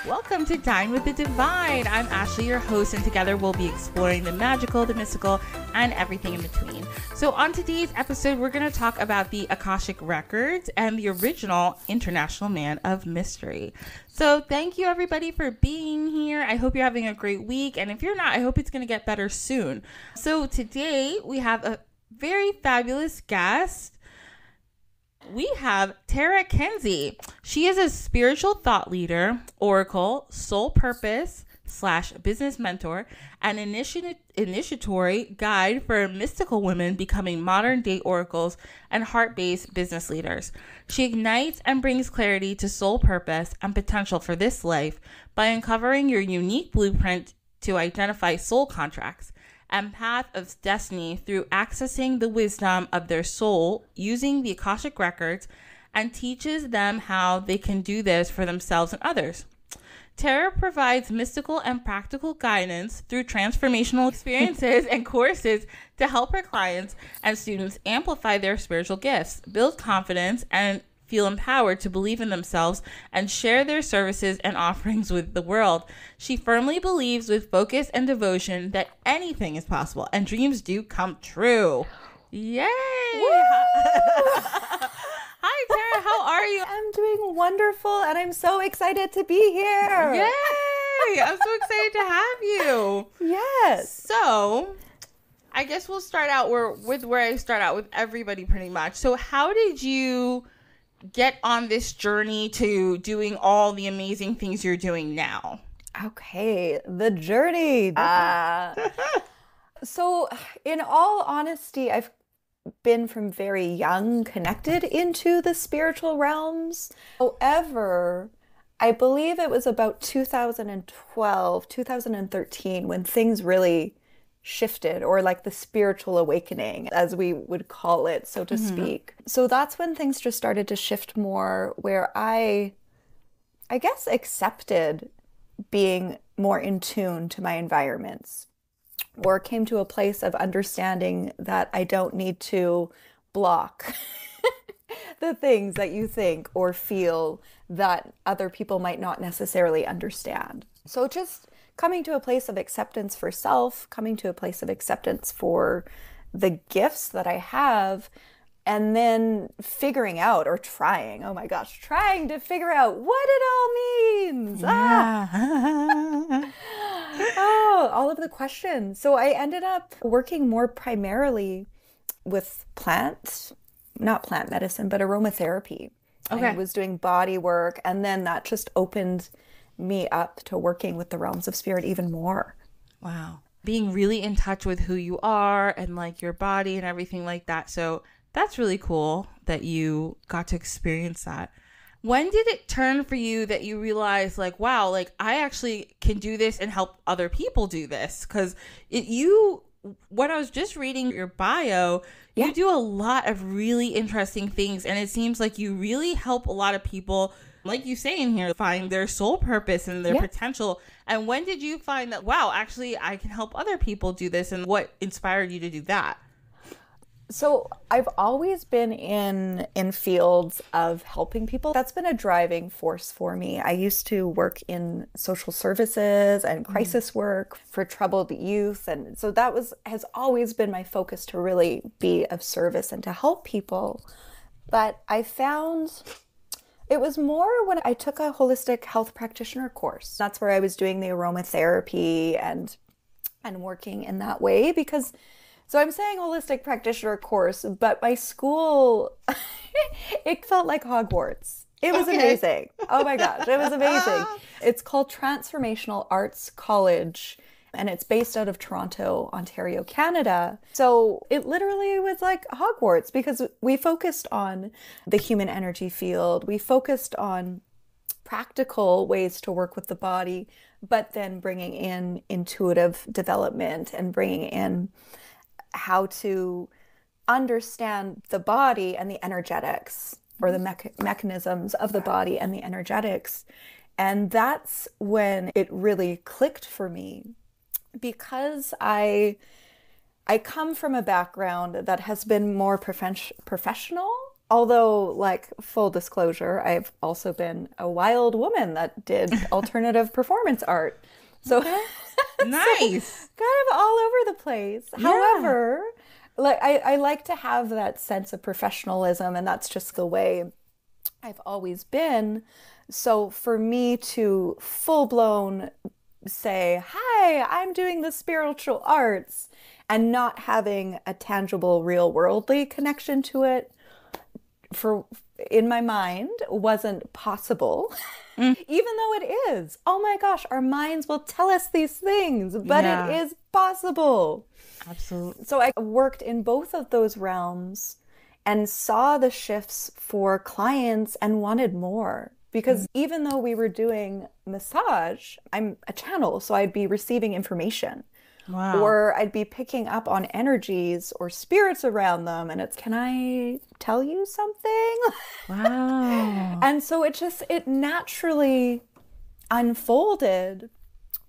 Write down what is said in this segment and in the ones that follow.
Welcome to Dine with the Divine. I'm Ashley, your host, and together we'll be exploring the magical, the mystical, and everything in between. So on today's episode, we're going to talk about the Akashic Records and the original International Man of Mystery. So thank you everybody for being here. I hope you're having a great week. And if you're not, I hope it's going to get better soon. So today we have a very fabulous guest. We have Terra Kenzie. She is a spiritual thought leader, oracle, soul purpose / business mentor, and initiatory guide for mystical women becoming modern day oracles and heart-based business leaders. She ignites and brings clarity to soul purpose and potential for this life by uncovering your unique blueprint to identify soul contracts and path of destiny through accessing the wisdom of their soul using the Akashic Records, and teaches them how they can do this for themselves and others. Terra provides mystical and practical guidance through transformational experiences and courses to help her clients and students amplify their spiritual gifts, build confidence, and feel empowered to believe in themselves and share their services and offerings with the world. She firmly believes with focus and devotion that anything is possible and dreams do come true. Yay! Hi, Terra. How are you? I'm doing wonderful, and I'm so excited to be here. Yay! I'm so excited to have you. Yes. So, I guess we'll start out where I start out with everybody pretty much. So, how did you get on this journey to doing all the amazing things you're doing now? Okay, the journey. So, in all honesty, I've been from very young connected into the spiritual realms. However, I believe it was about 2012, 2013 when things really shifted, or like the spiritual awakening, as we would call it, so to speak. So that's when things just started to shift more, where I guess accepted being more in tune to my environments, or came to a place of understanding that I don't need to block the things that you think or feel that other people might not necessarily understand. So just coming to a place of acceptance for self, coming to a place of acceptance for the gifts that I have, and then figuring out, or trying to figure out what it all means. Yeah. Oh, all of the questions. So I ended up working more primarily with not plant medicine, but aromatherapy. Okay. I was doing body work, and then that just opened me up to working with the realms of spirit even more. Wow. Being really in touch with who you are and like your body and everything like that. So that's really cool that you got to experience that. When did it turn for you that you realized like, wow, like I actually can do this and help other people do this? Because when I was just reading your bio, you do a lot of really interesting things. And it seems like you really help a lot of people, like you say in here, find their soul purpose and their potential. And when did you find that, wow, actually I can help other people do this? And what inspired you to do that? So I've always been in fields of helping people. That's been a driving force for me. I used to work in social services and crisis work for troubled youth. And so that has always been my focus, to really be of service and to help people. But I found it was more when I took a holistic health practitioner course. That's where I was doing the aromatherapy and working in that way, because so I'm saying holistic practitioner course, but my school, it felt like Hogwarts. It was amazing. Oh my gosh, it was amazing. It's called Transformational Arts College, and it's based out of Toronto, Ontario, Canada. So it literally was like Hogwarts, because we focused on the human energy field. We focused on practical ways to work with the body, but then bringing in intuitive development and bringing in how to understand the body and the energetics, or the mechanisms of the body and the energetics. And that's when it really clicked for me, because I come from a background that has been more professional Although, like, full disclosure, I've also been a wild woman that did alternative performance art. So, Okay. so Nice. kind of all over the place. Yeah. However, like I like to have that sense of professionalism, and that's just the way I've always been. So for me to full blown say, "Hi, I'm doing the spiritual arts," and not having a tangible, real worldly connection to it, for in my mind wasn't possible. Even though it is. Oh my gosh, our minds will tell us these things, but Yeah. it is possible. Absolutely. So I worked in both of those realms and saw the shifts for clients and wanted more. Because even though we were doing massage, I'm a channel, so I'd be receiving information. Wow. Or I'd be picking up on energies or spirits around them, and it's, can I tell you something? Wow. And so it naturally unfolded.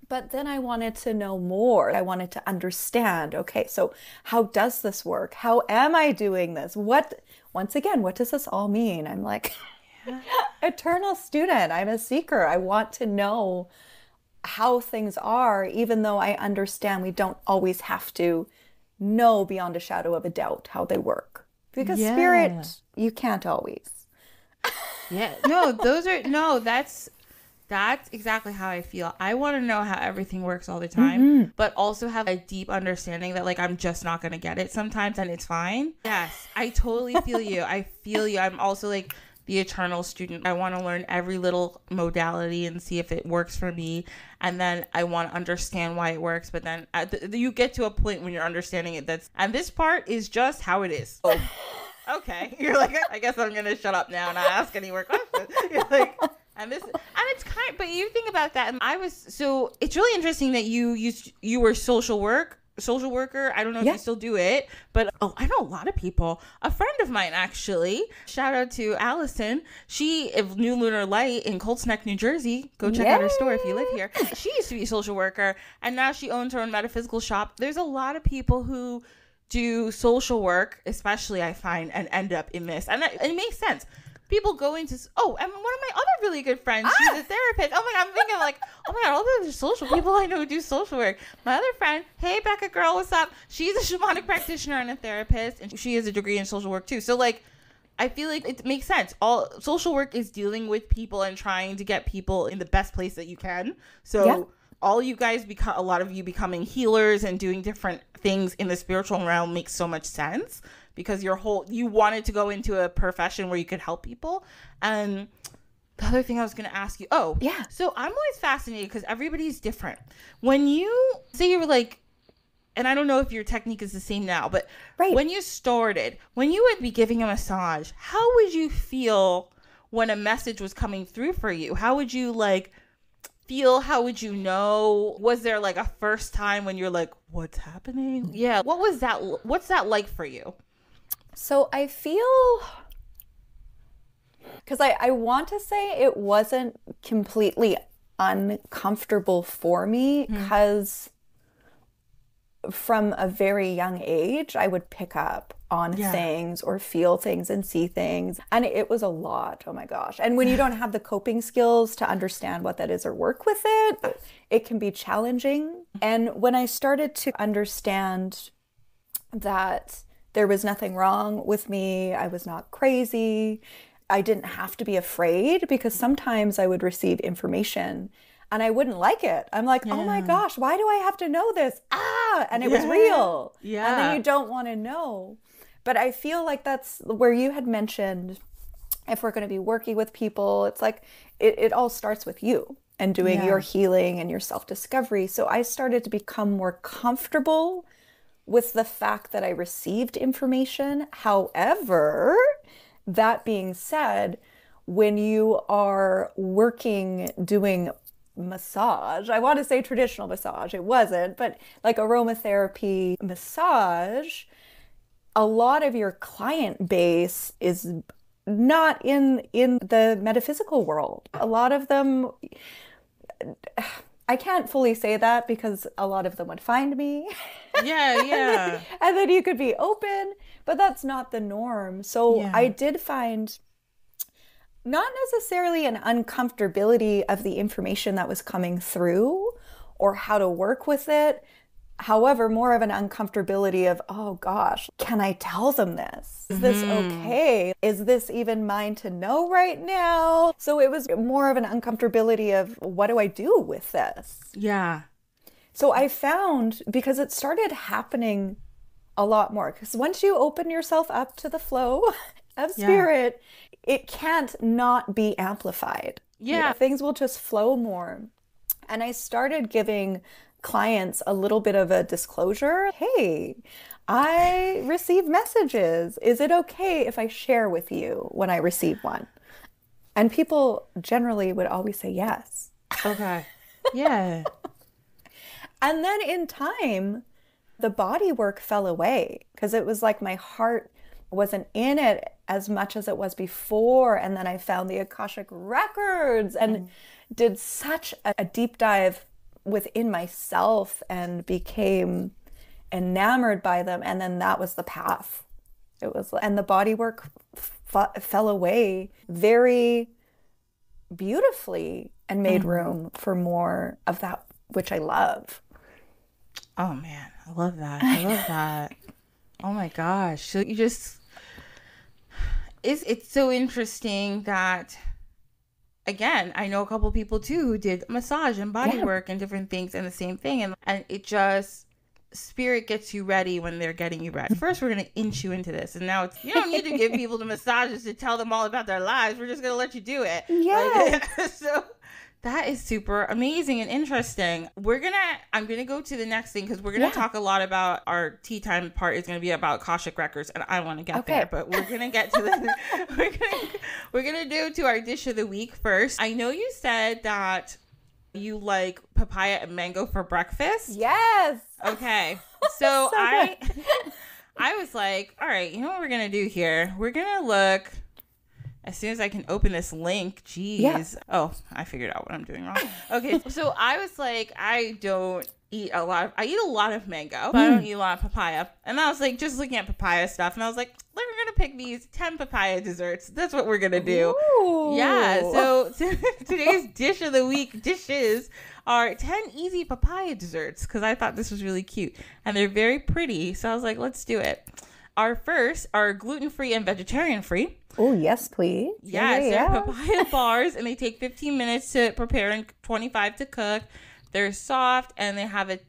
But then I wanted to know more. I wanted to understand, okay, so how does this work? How am I doing this? Once again, what does this all mean? I'm like, eternal student. I'm a seeker. I want to know how things are, even though I understand we don't always have to know beyond a shadow of a doubt how they work. Because spirit, you can't always. Yeah. No, that's exactly how I feel. I want to know how everything works all the time, but also have a deep understanding that like I'm just not going to get it sometimes and it's fine. Yes, I totally feel you. I feel you. I'm also like the eternal student. I want to learn every little modality and see if it works for me. And then I want to understand why it works. But then you get to a point when you're understanding it and this part is just how it is. Oh, okay. You're like, I guess I'm going to shut up now and not ask any more questions. You're like, and it's but you think about that. And so it's really interesting that you were social worker. I don't know if you still do it, but I know a lot of people. A friend of mine, actually, shout out to Allison. She of New Lunar Light in Colts Neck, New Jersey. Go check out her store if you live here. She used to be a social worker, and now she owns her own metaphysical shop. There's a lot of people who do social work, especially I find, and end up in this, and it makes sense. People go into, and one of my other really good friends, she's a therapist. Oh my God, I'm thinking like, oh my God, all those social people I know who do social work. My other friend, hey Becca girl, what's up? She's a shamanic practitioner and a therapist, and she has a degree in social work too. So like, I feel like it makes sense. All social work is dealing with people and trying to get people in the best place that you can. So all you guys a lot of you becoming healers and doing different things in the spiritual realm makes so much sense. Because you wanted to go into a profession where you could help people. And the other thing I was going to ask you, so I'm always fascinated because everybody's different. When you say you were like, and I don't know if your technique is the same now, but when you started, when you would be giving a massage, how would you feel when a message was coming through for you? How would you like feel? How would you know? Was there like a first time when you're like, what's happening? Yeah. What's that like for you? So I feel, because I want to say it wasn't completely uncomfortable for me, because from a very young age, I would pick up on things or feel things and see things. And it was a lot. Oh my gosh. And when you don't have the coping skills to understand what that is or work with it, it can be challenging. And when I started to understand that there was nothing wrong with me, I was not crazy, I didn't have to be afraid, because sometimes I would receive information and I wouldn't like it. I'm like, oh my gosh, why do I have to know this? And it was real. Yeah. And then you don't want to know. But I feel like that's where you had mentioned, if we're going to be working with people, it's like it all starts with you and doing your healing and your self-discovery. So I started to become more comfortable with the fact that I received information. However, that being said, when you are doing massage, I want to say traditional massage, it wasn't, but like aromatherapy massage, a lot of your client base is not in the metaphysical world. A lot of them, I can't fully say that because a lot of them would find me. Yeah, yeah. And then you could be open, but that's not the norm. So Yeah. I did find not necessarily an uncomfortability of the information that was coming through or how to work with it. However, more of an uncomfortability of, oh gosh, can I tell them this? Is this okay? Is this even mine to know right now? So it was more of an uncomfortability of, what do I do with this? Yeah. So I found, because it started happening a lot more, because once you open yourself up to the flow of spirit, it can't not be amplified. Yeah. Things will just flow more. And I started giving clients a little bit of a disclosure. Hey, I receive messages. Is it okay if I share with you when I receive one? And people generally would always say yes. Okay. Yeah. And then in time, the body work fell away because it was like my heart wasn't in it as much as it was before. And then I found the Akashic records and did such a deep dive within myself and became enamored by them. And then that was the path. It was, and the body work fell away very beautifully and made room for more of that, which I love. Oh man, I love that. I love that. Oh my gosh. So you just, it's so interesting that, again, I know a couple people too who did massage and body work and different things and the same thing. And it just, spirit gets you ready when they're getting you ready. First, we're going to inch you into this. And now you don't need to give people the massages to tell them all about their lives. We're just going to let you do it. Yeah. So that is super amazing and interesting. I'm going to go to the next thing because we're going to talk a lot about our tea time part is going to be about Akashic records. And I want to get there, but we're going to get to the, we're going to do to our dish of the week first. I know you said that you like papaya and mango for breakfast. Yes. Okay. So I was like, all right, you know what we're going to do here? We're going to look. As soon as I can open this link, geez. Yeah. Oh, I figured out what I'm doing wrong. Okay, so I was like, I eat a lot of mango, but I don't eat a lot of papaya. And I was like, just looking at papaya stuff, and I was like, we're going to pick these 10 papaya desserts. That's what we're going to do. Ooh. Yeah, so today's dish of the week dishes are 10 easy papaya desserts, because I thought this was really cute. And they're very pretty, so I was like, let's do it. Our first are gluten-free and vegetarian-free. Oh, yes, please. Yes, they're papaya bars, and they take 15 minutes to prepare and 25 to cook. They're soft, and they have a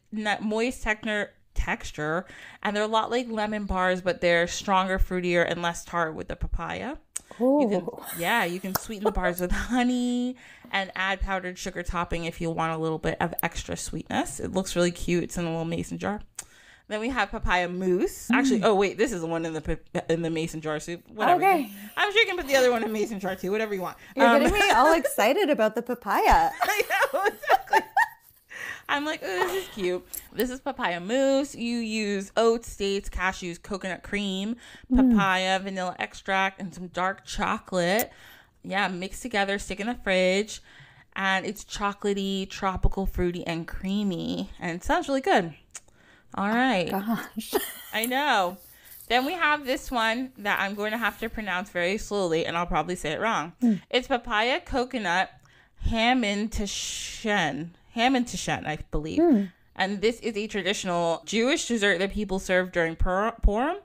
moist texture, and they're a lot like lemon bars, but they're stronger, fruitier, and less tart with the papaya. You can sweeten the bars with honey and add powdered sugar topping if you want a little bit of extra sweetness. It looks really cute. It's in a little mason jar. Then we have papaya mousse. Actually, oh wait, this is the one in the mason jar soup. Whatever. Okay. I'm sure you can put the other one in mason jar too. Whatever you want. You're getting me all excited about the papaya. I know, exactly. I'm like, oh, this is cute. This is papaya mousse. You use oats, dates, cashews, coconut cream, papaya, vanilla extract, and some dark chocolate. Yeah, mixed together, stick in the fridge. And it's chocolatey, tropical, fruity, and creamy. And it sounds really good. All right. Oh, gosh. I know. Then we have this one that I'm going to have to pronounce very slowly, and I'll probably say it wrong. It's papaya coconut hamon tashen, I believe. And this is a traditional Jewish dessert that people serve during Purim.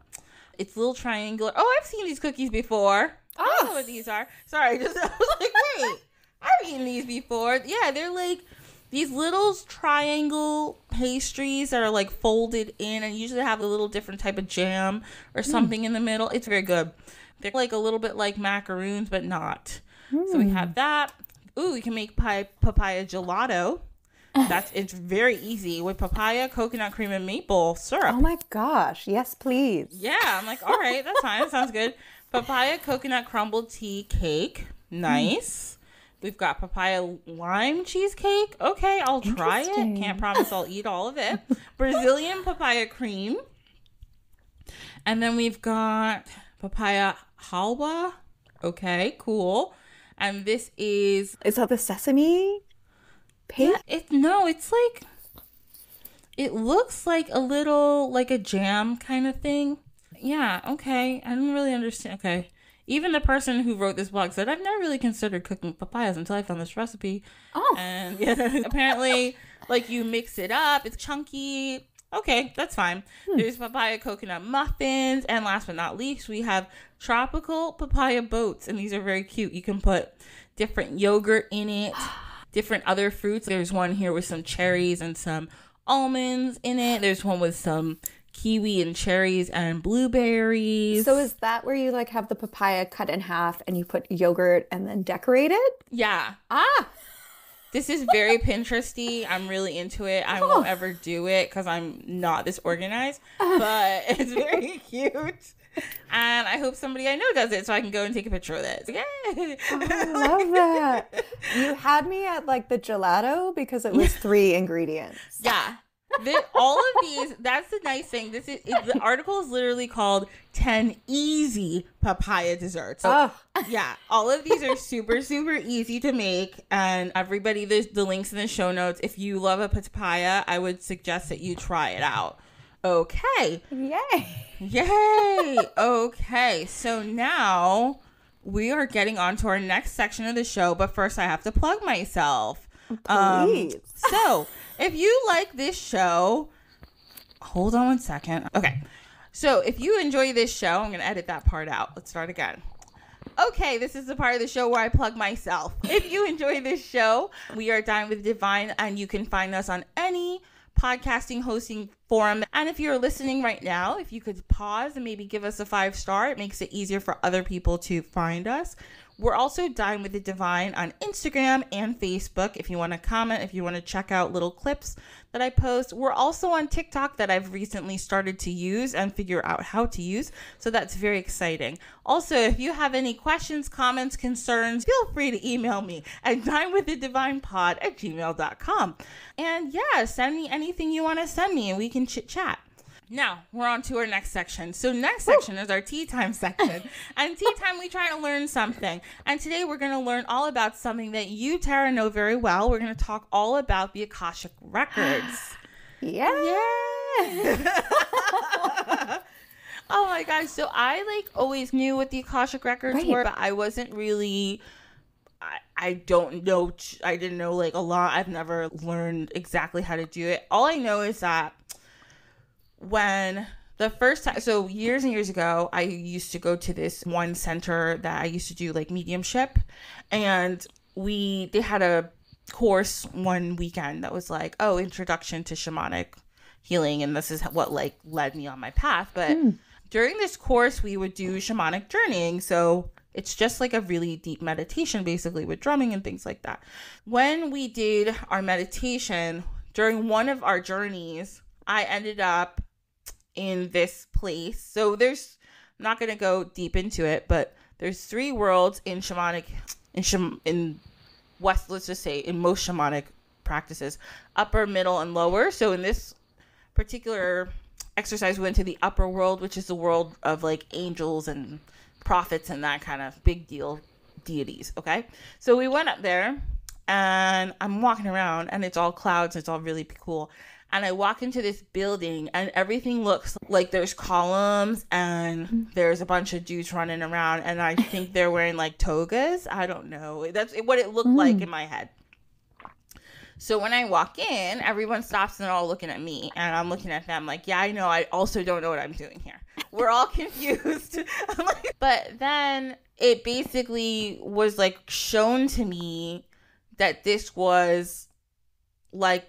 It's little triangular. Oh, I've seen these cookies before. I don't know what these are. Sorry, I was like, wait, I've eaten these before. Yeah, they're like these little triangle pastries that are like folded in and usually have a little different type of jam or something in the middle. It's very good. They're like a little bit like macaroons, but not. So we have that. Ooh, you can make papaya gelato. It's very easy with papaya, coconut cream, and maple syrup. Oh my gosh. Yes, please. Yeah. I'm like, all right, that's fine. That sounds good. Papaya coconut crumbled tea cake. Nice. We've got papaya lime cheesecake. Okay, I'll try it. Can't promise I'll eat all of it. Brazilian papaya cream. And then we've got papaya halwa. Okay, cool. And this is... Is that the sesame paste? It's like, it looks like a little, like a jam kind of thing. Yeah, okay. I don't really understand. Okay. Even the person who wrote this blog said, I've never really considered cooking papayas until I found this recipe. Oh. And yeah, apparently, like, you mix it up. It's chunky. Okay, that's fine. There's papaya coconut muffins. And last but not least, we have tropical papaya boats. And these are very cute. You can put different yogurt in it, different other fruits. There's one here with some cherries and some almonds in it. There's one with some kiwi and cherries and blueberries. So is that where you like have the papaya cut in half and you put yogurt and then decorate it? Yeah. Ah. This is very Pinteresty. I'm really into it. I won't ever do it because I'm not this organized, but it's very cute. And I hope somebody I know does it so I can go and take a picture of this. Yay! Oh, I love that. You had me at like the gelato because it was 3 ingredients. Yeah. All of these, that's the nice thing. The article is literally called 10 Easy Papaya Desserts. So, yeah, all of these are super, super easy to make. And everybody, there's the links in the show notes. If you love a papaya, I would suggest that you try it out. Okay. Yay. Okay. So now we are getting on to our next section of the show. But first, I have to plug myself. Please. So if you like this show, hold on one second. Okay. So if you enjoy this show, I'm going to edit that part out. Let's start again. Okay, this is the part of the show where I plug myself. If you enjoy this show, we are Dine with Divine, and you can find us on any podcasting hosting forum. And if you're listening right now, if you could pause and maybe give us a 5-star, it makes it easier for other people to find us. We're also Dine with the Divine on Instagram and Facebook. If you want to comment, if you want to check out little clips that I post. We're also on TikTok that I've recently started to use and figure out how to use. So that's very exciting. Also, if you have any questions, comments, concerns, feel free to email me at dinewiththedivinepod@gmail.com. And yeah, send me anything you want to send me and we can chit chat. Now, we're on to our next section. So next section is our tea time section. And tea time, we try to learn something. And today we're going to learn all about something that you, Terra, know very well. We're going to talk all about the Akashic records. Yeah. Oh my gosh. So I always knew what the Akashic records were, but I wasn't really... I don't know. I didn't know a lot. I've never learned exactly how to do it. All I know is that when the first time, so years and years ago, I used to go to this one center that I used to do mediumship, and they had a course one weekend that was introduction to shamanic healing, and this is what led me on my path. But during this course, we would do shamanic journeying, so it's just a really deep meditation, basically with drumming and things like that. When we did our meditation during one of our journeys, I ended up in this place. So I'm not going to go deep into it, but there's 3 worlds in shamanic, in West, let's just say in most shamanic practices, upper, middle, and lower. So in this particular exercise, we went to the upper world, which is the world of angels and prophets and that kind of big deal deities. Okay. So we went up there and I'm walking around and it's all clouds. It's all really cool. And I walk into this building and everything looks like there's columns and there's a bunch of dudes running around. And I think they're wearing togas. I don't know. That's what it looked like in my head. So when I walk in, everyone stops and they're all looking at me. And I'm looking at them yeah, I know. I also don't know what I'm doing here. We're all confused. But then it basically was shown to me that this was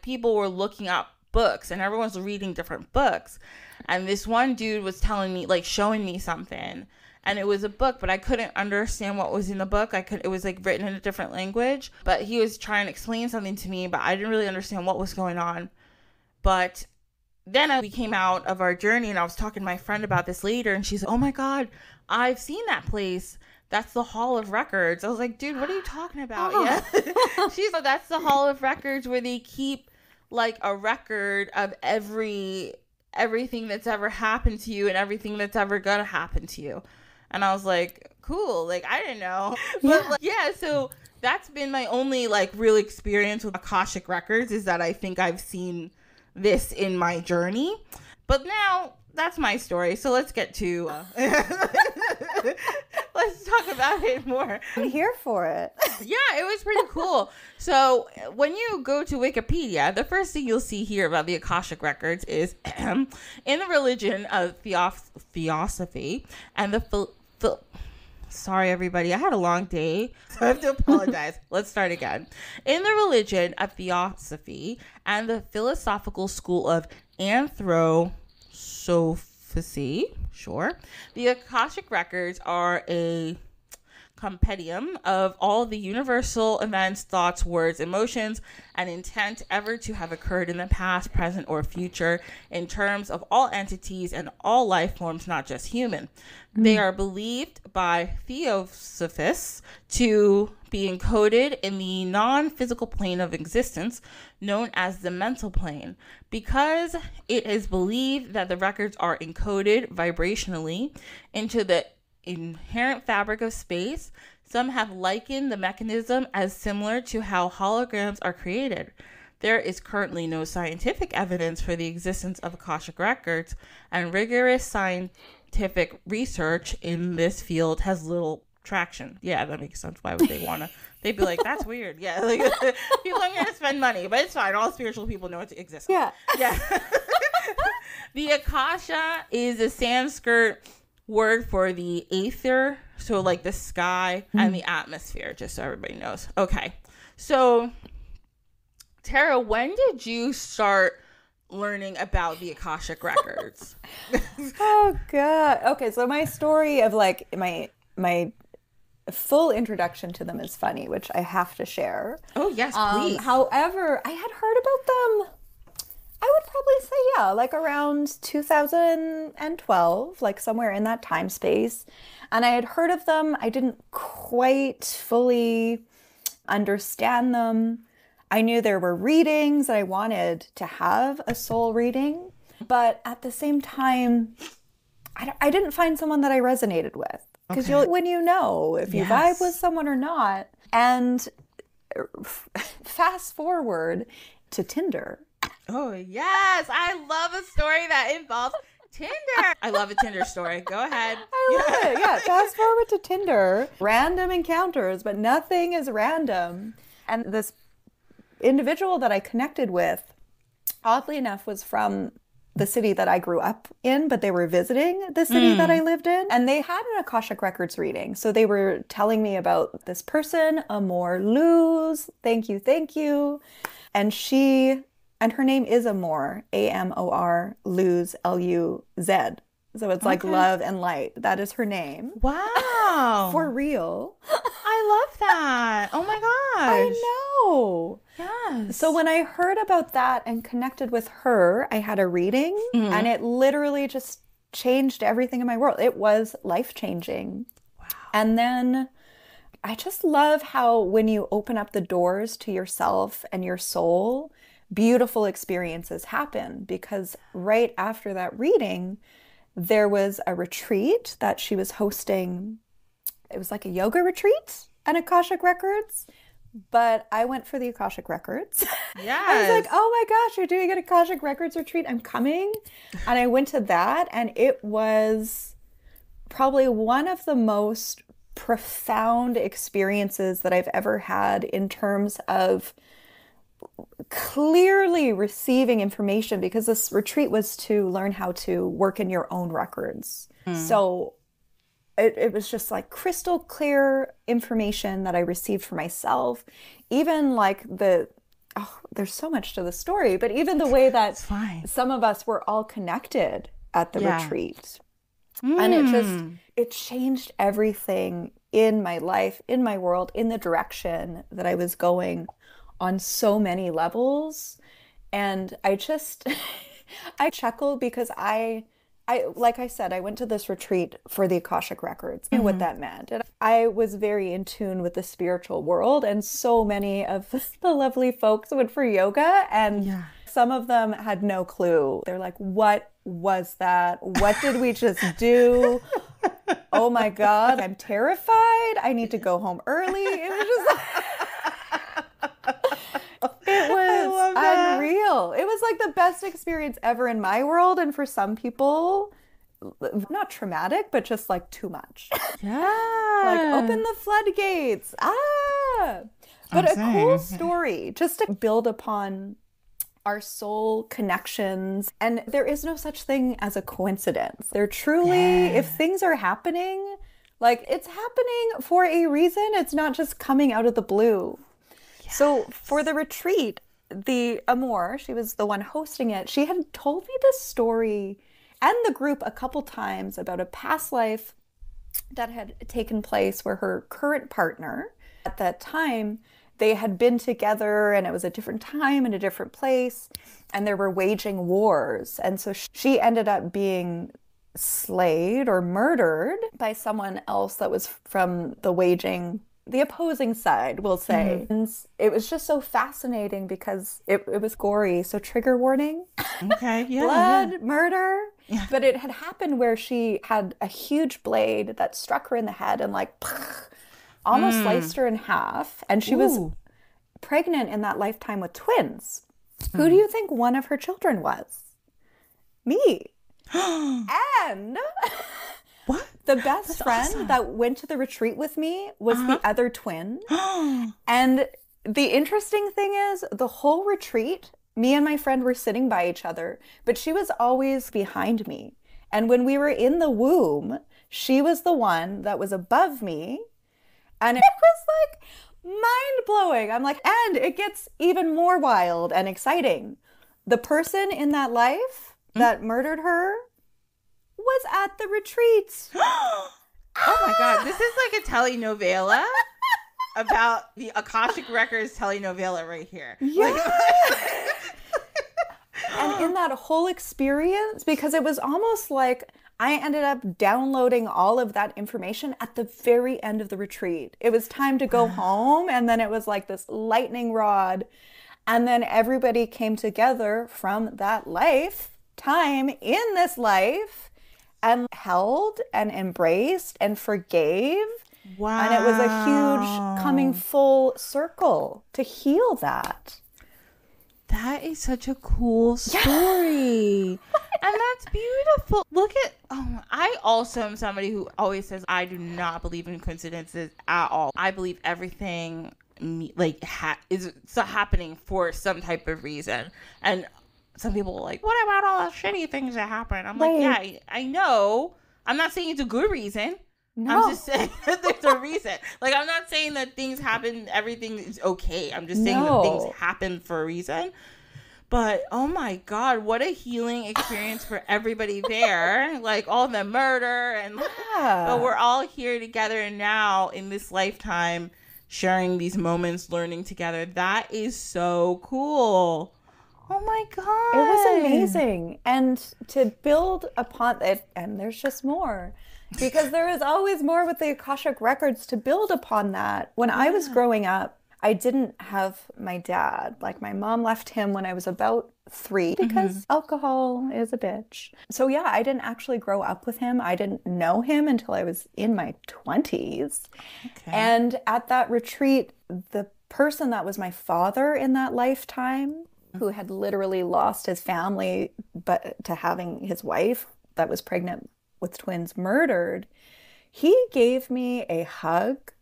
people were looking up books and everyone's reading different books, and this one dude was telling me showing me something, and it was a book, but I couldn't understand what was in the book. It was written in a different language, but he was trying to explain something to me, but I didn't really understand what was going on. But then we came out of our journey and I was talking to my friend about this later, and she's like, oh my god, I've seen that place. That's the Hall of Records. I was like, dude, what are you talking about? Yeah. She's like, that's the Hall of Records where they keep a record of everything that's ever happened to you and everything that's ever gonna happen to you. And I was like, cool. I didn't know. But so that's been my only like real experience with Akashic records, is that I think I've seen this in my journey. But now that's my story. So let's get to let's talk about it more. I'm here for it. Yeah, it was pretty cool. So when you go to Wikipedia, the first thing you'll see here about the Akashic records is in the religion of theosophy and the sorry, everybody. I had a long day, so I have to apologize. Let's start again. In the religion of theosophy and the philosophical school of anthroposophy, sure, the Akashic records are a compendium of all the universal events, thoughts, words, emotions, and intent ever to have occurred in the past, present, or future in terms of all entities and all life forms, not just human. They are believed by theosophists to be encoded in the non-physical plane of existence known as the mental plane. Because it is believed that the records are encoded vibrationally into the inherent fabric of space, some have likened the mechanism as similar to how holograms are created. There is currently no scientific evidence for the existence of Akashic records, and rigorous scientific research in this field has little traction. Yeah, that makes sense. Why would they want to? They'd be like, that's weird. Yeah, like people aren't going to spend money, but it's fine. All spiritual people know it exists. Yeah. Yeah. The Akasha is a Sanskrit word for the aether, so like the sky and the atmosphere, just so everybody knows. Okay, so Terra, when did you start learning about the Akashic records? Oh god. Okay, so my story of like my full introduction to them is funny, which I have to share. Oh yes, please. However, I had heard about them, I would probably say, yeah, like around 2012, like somewhere in that time space. And I had heard of them. I didn't quite fully understand them. I knew there were readings that I wanted to have a soul reading. But at the same time, I didn't find someone that I resonated with. Because when you know if you vibe with someone or not. And fast forward to Tinder. Oh, yes. I love a story that involves Tinder. I love a Tinder story. Go ahead. I love it. Yeah. Fast forward to Tinder. Random encounters, but nothing is random. And this individual that I connected with, oddly enough, was from the city that I grew up in, but they were visiting the city that I lived in. And they had an Akashic Records reading. So they were telling me about this person, Amor Luz. Thank you. Thank you. And her name is Amor, Amor, Luz, Luz. So it's like love and light. That is her name. Wow. For real. I love that. Oh my gosh. I know. Yes. So when I heard about that and connected with her, I had a reading and it literally just changed everything in my world. It was life-changing. Wow. And then I just love how when you open up the doors to yourself and your soul, beautiful experiences happen, because right after that reading, there was a retreat that she was hosting. It was like a yoga retreat at Akashic Records, but I went for the Akashic Records. Yes. I was like, oh my gosh, you're doing an Akashic Records retreat. I'm coming. And I went to that, and it was probably one of the most profound experiences that I've ever had in terms of clearly receiving information, because this retreat was to learn how to work in your own records. So it was just like crystal clear information that I received for myself. Even like there's so much to the story, but even the way that some of us were all connected at the retreat. And it changed everything in my life, in my world, in the direction that I was going on so many levels. And I just, I chuckle because I, like I said, I went to this retreat for the Akashic Records and what that meant. And I was very in tune with the spiritual world, and so many of the lovely folks went for yoga, and some of them had no clue. They're like, what was that? What did we just do? Oh my God, I'm terrified. I need to go home early. It was just real. It was like the best experience ever in my world. And for some people, not traumatic, but just like too much. Yeah. Like open the floodgates. But a cool story just to build upon our soul connections. And there is no such thing as a coincidence. There truly, if things are happening, like it's happening for a reason. It's not just coming out of the blue. Yes. So for the retreat, the Amor, she was the one hosting it. She had told me this story and the group a couple times about a past life that had taken place where her current partner at that time, they had been together and it was a different time and a different place and they were waging wars. And so she ended up being slayed or murdered by someone else that was from the opposing side, we'll say. And it was just so fascinating because it was gory. So trigger warning. Okay, yeah. Blood, murder. Yeah. But it had happened where she had a huge blade that struck her in the head and like almost sliced her in half. And she was pregnant in that lifetime with twins. Who do you think one of her children was? Me. And what? The best friend that went to the retreat with me was the other twin. And the interesting thing is the whole retreat, me and my friend were sitting by each other, but she was always behind me. And when we were in the womb, she was the one that was above me. And it was like mind-blowing. I'm like, and it gets even more wild and exciting. The person in that life that murdered her was at the retreat. Oh my God. This is like a telenovela about the Akashic Records telenovela right here. Yeah. And in that whole experience, because it was almost like I ended up downloading all of that information at the very end of the retreat. It was time to go home, and then it was like this lightning rod. And then everybody came together from that lifetime in this life and held and embraced and forgave. Wow. And it was a huge coming full circle to heal that. That is such a cool story. And that's beautiful. Look at, I also am somebody who always says, I do not believe in coincidences at all. I believe everything is happening for some type of reason. And some people are like, what about all the shitty things that happen? I'm like, yeah, I know. I'm not saying it's a good reason. No. I'm just saying that there's a reason. Like, I'm not saying that things happen, everything is okay. I'm just saying that things happen for a reason. But, oh my God, what a healing experience for everybody there. Like, all the murder and but we're all here together now in this lifetime, sharing these moments, learning together. That is so cool. Oh my God. It was amazing. And to build upon it, and there's just more. Because there is always more with the Akashic Records to build upon that. When I was growing up, I didn't have my dad. Like, my mom left him when I was about 3 because alcohol is a bitch. So yeah, I didn't actually grow up with him. I didn't know him until I was in my 20s. Okay. And at that retreat, the person that was my father in that lifetime, who had literally lost his family but to having his wife that was pregnant with twins murdered, he gave me a hug.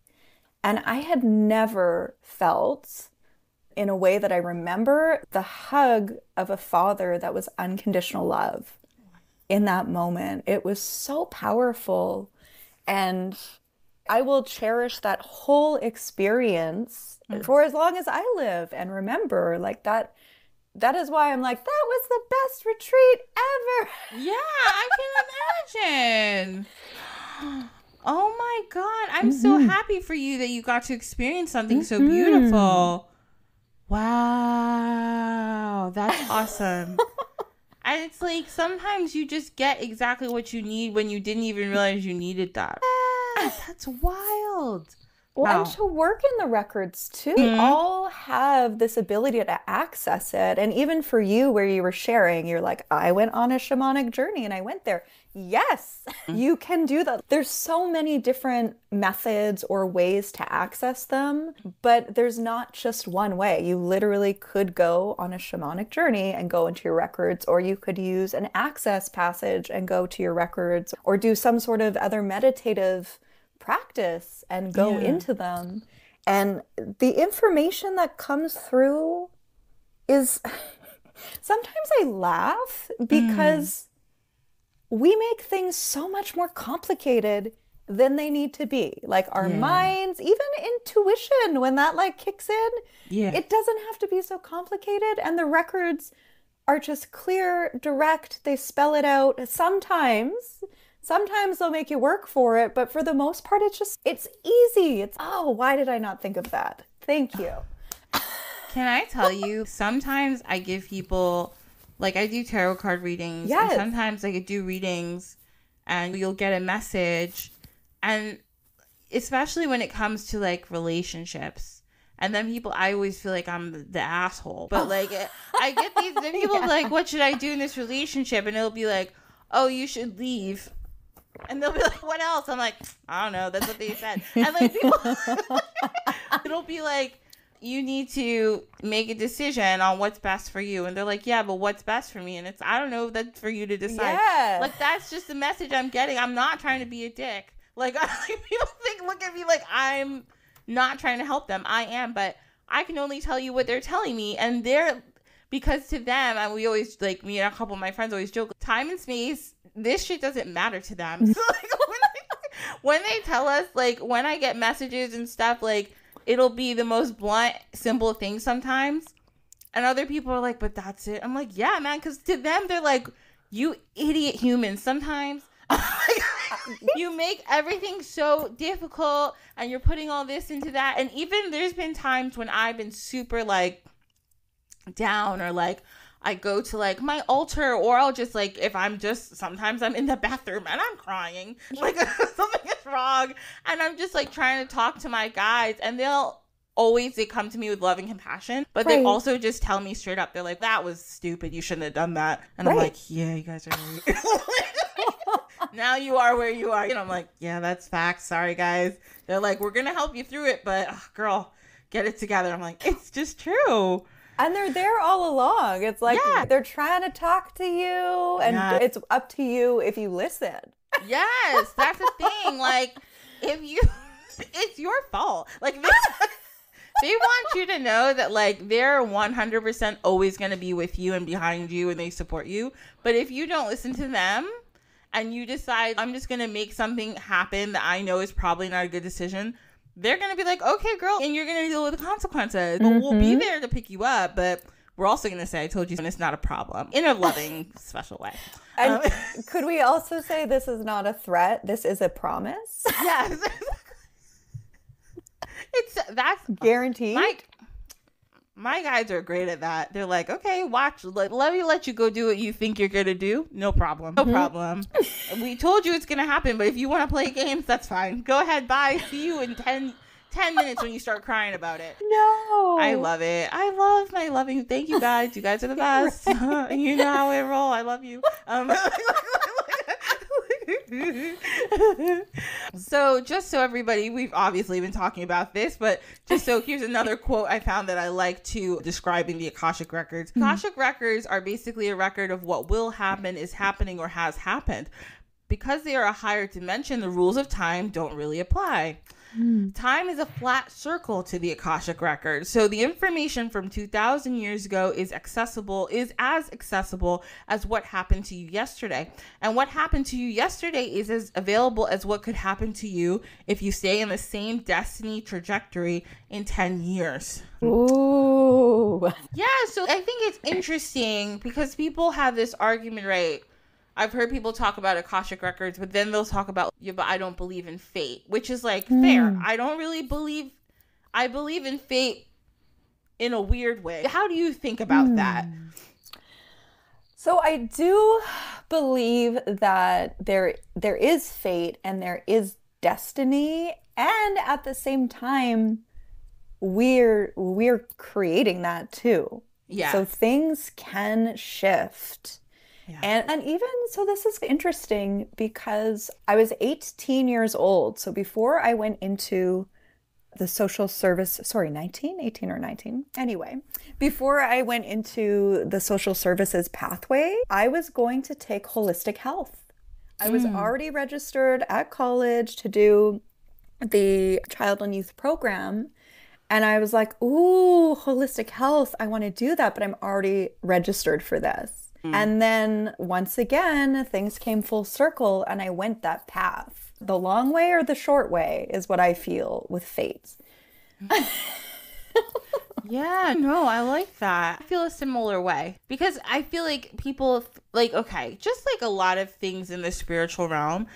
And I had never felt, in a way that I remember, the hug of a father that was unconditional love in that moment. It was so powerful. And I will cherish that whole experience for as long as I live and remember. Like, that is why I'm like, that was the best retreat ever. Yeah, I can imagine. Oh my God. I'm so happy for you that you got to experience something so beautiful. Wow. That's awesome. And it's like, sometimes you just get exactly what you need when you didn't even realize you needed that. That's wild. Well, Wow. and to work in the records too. We all have this ability to access it. And even for you, where you were sharing, you're like, I went on a shamanic journey and I went there. Yes, you can do that. There's so many different methods or ways to access them, but there's not just one way. You literally could go on a shamanic journey and go into your records, or you could use an access passage and go to your records, or do some sort of other meditative practice and go into them. And the information that comes through is sometimes I laugh because we make things so much more complicated than they need to be. Like our minds, even intuition, when that like kicks in, it doesn't have to be so complicated. And the records are just clear, direct, they spell it out. Sometimes they'll make you work for it, but for the most part, it's easy. Why did I not think of that? Thank you. Can I tell you, sometimes I give people, like I do tarot card readings, and sometimes I do readings and you'll get a message, and especially when it comes to like relationships. And then I always feel like I'm the asshole. But like, I get these people like, what should I do in this relationship? And it'll be like, oh, you should leave. And they'll be like, what else? I'm like, I don't know. That's what they said. And like people, it'll be like, you need to make a decision on what's best for you. And they're like, yeah, but what's best for me? And I don't know, that's for you to decide. Yes. Like, that's just the message I'm getting. I'm not trying to be a dick. Like, people look at me like I'm not trying to help them. I am, but I can only tell you what they're telling me. And because to them, and we always, like, me and a couple of my friends always joke, time and space, this shit doesn't matter to them. So, like, when they tell us, like, when I get messages and stuff, like, it'll be the most blunt, simple thing sometimes. And other people are like, but that's it. I'm like, yeah, man, because to them, they're like, you idiot humans. Sometimes you make everything so difficult and you're putting all this into that. And even there's been times when I've been super, like, down, or like I go to like my altar, or I'll just like, if sometimes I'm in the bathroom and I'm crying, like something is wrong, and I'm just like trying to talk to my guides, and they come to me with love and compassion, but they also just tell me straight up, they're like, that was stupid, you shouldn't have done that. And I'm like, yeah, you guys are right. Now you are where you are. And I'm like, yeah, that's facts, sorry guys. They're like, we're gonna help you through it, but girl, get it together. I'm like, it's just true. And they're there all along. It's like they're trying to talk to you, and it's up to you if you listen. Yes, that's the thing. Like, it's your fault. Like, they want you to know that, like, they're 100% always going to be with you and behind you, and they support you. But if you don't listen to them and you decide, I'm just going to make something happen that I know is probably not a good decision, they're going to be like, okay, girl, and you're going to deal with the consequences. But we'll be there to pick you up. But we're also going to say, I told you, and it's not a problem, in a loving, special way. And could we also say this is not a threat? This is a promise? Yes. That's guaranteed. My guides are great at that. They're like, okay, watch. Let me let you go do what you think you're going to do. No problem. No problem. We told you it's going to happen, but if you want to play games, that's fine. Go ahead. Bye. See you in 10 minutes when you start crying about it. No. I love it. I love my loving. Thank you guys. You guys are the best. Right. You know how I roll. I love you. So just so everybody, we've obviously been talking about this, but just so here's another quote I found that I like to describing the Akashic records. Akashic records are basically a record of what will happen, is happening, or has happened. Because they are a higher dimension, the rules of time don't really apply. Time is a flat circle to the Akashic record. So the information from 2,000 years ago is as accessible as what happened to you yesterday. And what happened to you yesterday is as available as what could happen to you if you stay in the same destiny trajectory in 10 years. Ooh. Yeah, so I think it's interesting because people have this argument, right? I've heard people talk about Akashic records, but then they'll talk about, yeah, but I don't believe in fate, which is like fair. I don't really I believe in fate in a weird way. How do you think about that? So I do believe that there is fate and there is destiny, and at the same time, we're creating that too. Yeah. So things can shift. Yeah. And even so, this is interesting because I was 18 years old. So before I went into the social service, 18 or 19. Anyway, before I went into the social services pathway, I was going to take holistic health. I was already registered at college to do the child and youth program. And I was like, ooh, holistic health. I want to do that, but I'm already registered for this. And then once again, things came full circle and I went that path. The long way or the short way is what I feel with fate. Yeah, no, I like that. I feel a similar way because I feel like people like, okay, just like a lot of things in the spiritual realm,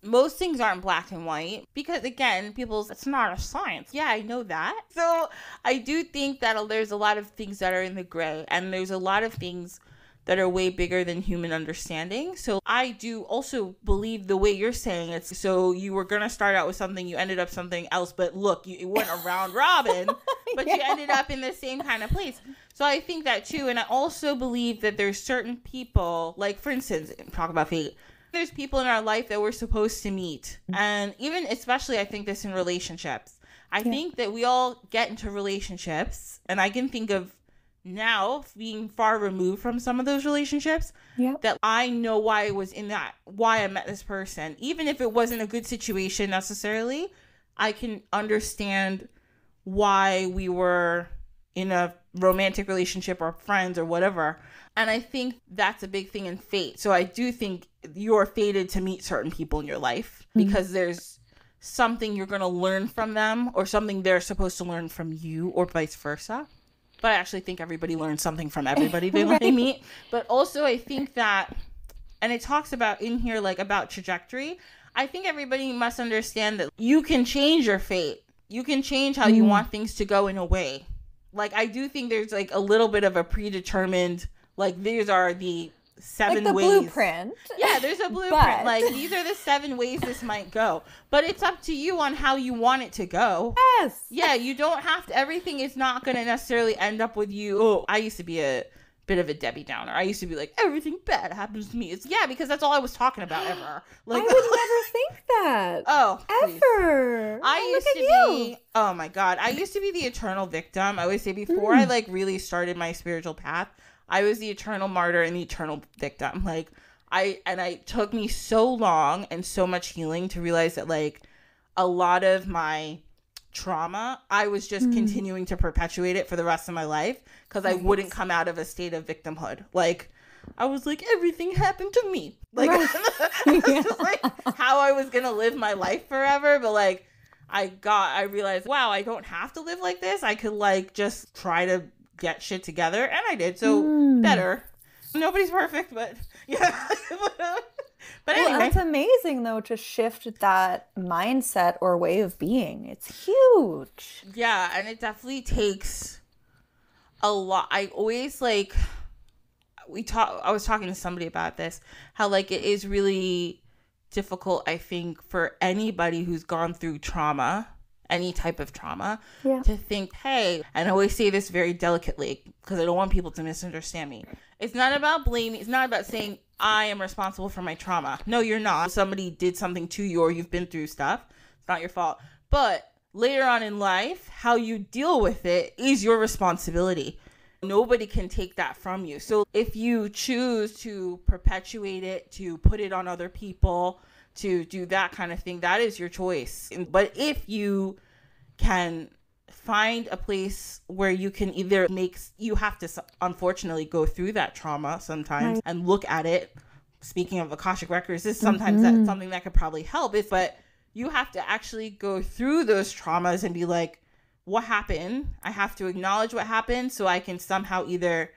most things aren't black and white because, again, it's not a science. Yeah, I know that. So I do think that there's a lot of things that are in the gray, and there's a lot of things that are way bigger than human understanding. So I do also believe the way you're saying it. So you were going to start out with something, you ended up something else, but look, it went around robin, but you ended up in the same kind of place. So I think that too. And I also believe that there's certain people, like for instance, talk about fate. There's people in our life that we're supposed to meet. And even especially, I think this in relationships. I think that we all get into relationships, and I can think of now being far removed from some of those relationships that I know why I was in that, why I met this person. Even if it wasn't a good situation necessarily, I can understand why we were in a romantic relationship or friends or whatever. And I think that's a big thing in fate. So I do think you're fated to meet certain people in your life because there's something you're going to learn from them or something they're supposed to learn from you or vice versa. But I actually think everybody learns something from everybody they meet. But also I think that, and it talks about in here, like about trajectory. I think everybody must understand that you can change your fate. You can change how you want things to go in a way. Like, I do think there's like a little bit of a predetermined, like these are the 7 like the ways. Blueprint. Yeah, there's a blueprint. But like these are the 7 ways this might go. But it's up to you on how you want it to go. Yes. Yeah, you don't have to. Everything is not going to necessarily end up with you. Oh, I used to be a bit of a Debbie Downer. I used to be like, everything bad happens to me. It's because that's all I was talking about ever. Like, I would never think that. Oh, ever. I used to be. Oh my God, I used to be the eternal victim. I always say before I like really started my spiritual path, I was the eternal martyr and the eternal victim. Like it took me so long and so much healing to realize that like a lot of my trauma, I was just continuing to perpetuate it for the rest of my life because I wouldn't come out of a state of victimhood. Like I was like, everything happened to me. Like it's just like how I was gonna live my life forever. But like I realized, wow, I don't have to live like this. I could like just try to get shit together, and I did. So better. Nobody's perfect, but yeah. But anyway. Well, that's amazing, though, to shift that mindset or way of being. It's huge. Yeah, and it definitely takes a lot. I always like, I was talking to somebody about this, how like it is really difficult, I think, for anybody who's gone through trauma, any type of trauma, to think, hey, and I always say this very delicately because I don't want people to misunderstand me. It's not about blaming. It's not about saying I am responsible for my trauma. No, you're not. Somebody did something to you or you've been through stuff. It's not your fault. But later on in life, how you deal with it is your responsibility. Nobody can take that from you. So if you choose to perpetuate it, to put it on other people, to do that kind of thing, that is your choice. But if you can find a place where you can either you have to unfortunately go through that trauma sometimes and look at it. Speaking of Akashic records, this is sometimes that's something that could probably help. But you have to actually go through those traumas and be like, what happened? I have to acknowledge what happened so I can somehow either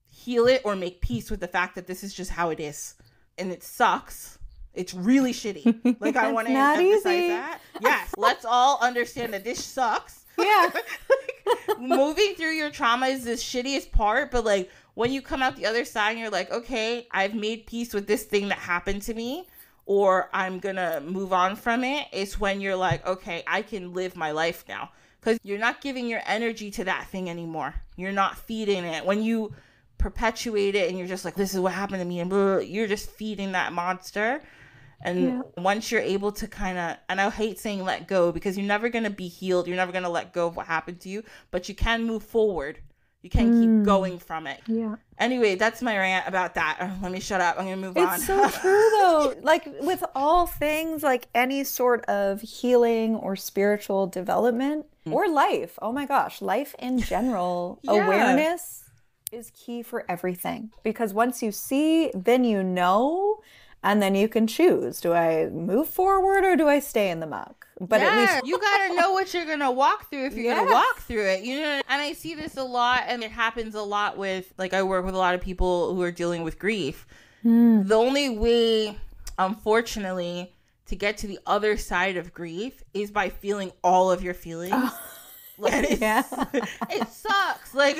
heal it or make peace with the fact that this is just how it is. And it sucks. It's really shitty. Like, I want to emphasize that. Yes, let's all understand that this sucks. Yeah. Like, moving through your trauma is the shittiest part, but like when you come out the other side and you're like, okay, I've made peace with this thing that happened to me, or I'm going to move on from it, it's when you're like, okay, I can live my life now. Because you're not giving your energy to that thing anymore. You're not feeding it. When you perpetuate it and you're just like, this is what happened to me, and blah, you're just feeding that monster. And once you're able to kind of, and I hate saying let go, because you're never going to be healed. You're never going to let go of what happened to you, but you can move forward. You can keep going from it. Yeah. Anyway, that's my rant about that. Let me shut up. I'm going to move on. It's so true, though. Like, with all things, like any sort of healing or spiritual development or life. Oh my gosh. Life in general. Awareness is key for everything. Because once you see, then you know, and then you can choose. Do I move forward or do I stay in the muck? But at least you gotta know what you're gonna walk through if you're gonna walk through it, you know. And I see this a lot, and it happens a lot with, like, I work with a lot of people who are dealing with grief. The only way, unfortunately, to get to the other side of grief is by feeling all of your feelings. It sucks. Like,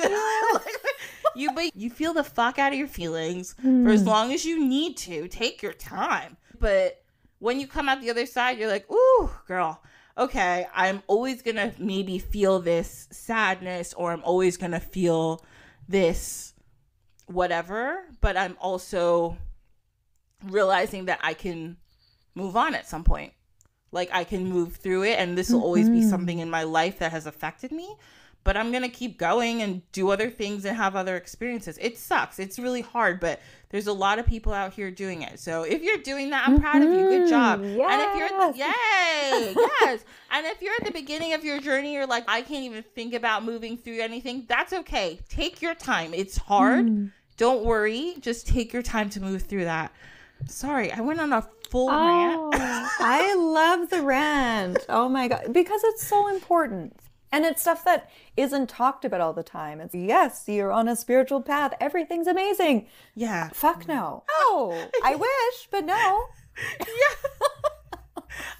you feel the fuck out of your feelings for as long as you need to. Take your time, but when you come out the other side, you're like, ooh, girl, okay, I'm always going to maybe feel this sadness, or I'm always going to feel this whatever, but I'm also realizing that I can move on at some point. Like, I can move through it, and this will always be something in my life that has affected me, but I'm going to keep going and do other things and have other experiences. It sucks. It's really hard, but there's a lot of people out here doing it. So if you're doing that, I'm proud of you. Good job. Yes. And if you're, yes. And if you're at the beginning of your journey, you're like, I can't even think about moving through anything. That's okay. Take your time. It's hard. Don't worry. Just take your time to move through that. Sorry, I went on a full rant. I love the rant. Oh my God. Because it's so important. And it's stuff that isn't talked about all the time. It's, yes, you're on a spiritual path. Everything's amazing. Yeah. Fuck no. Oh, I wish, but no.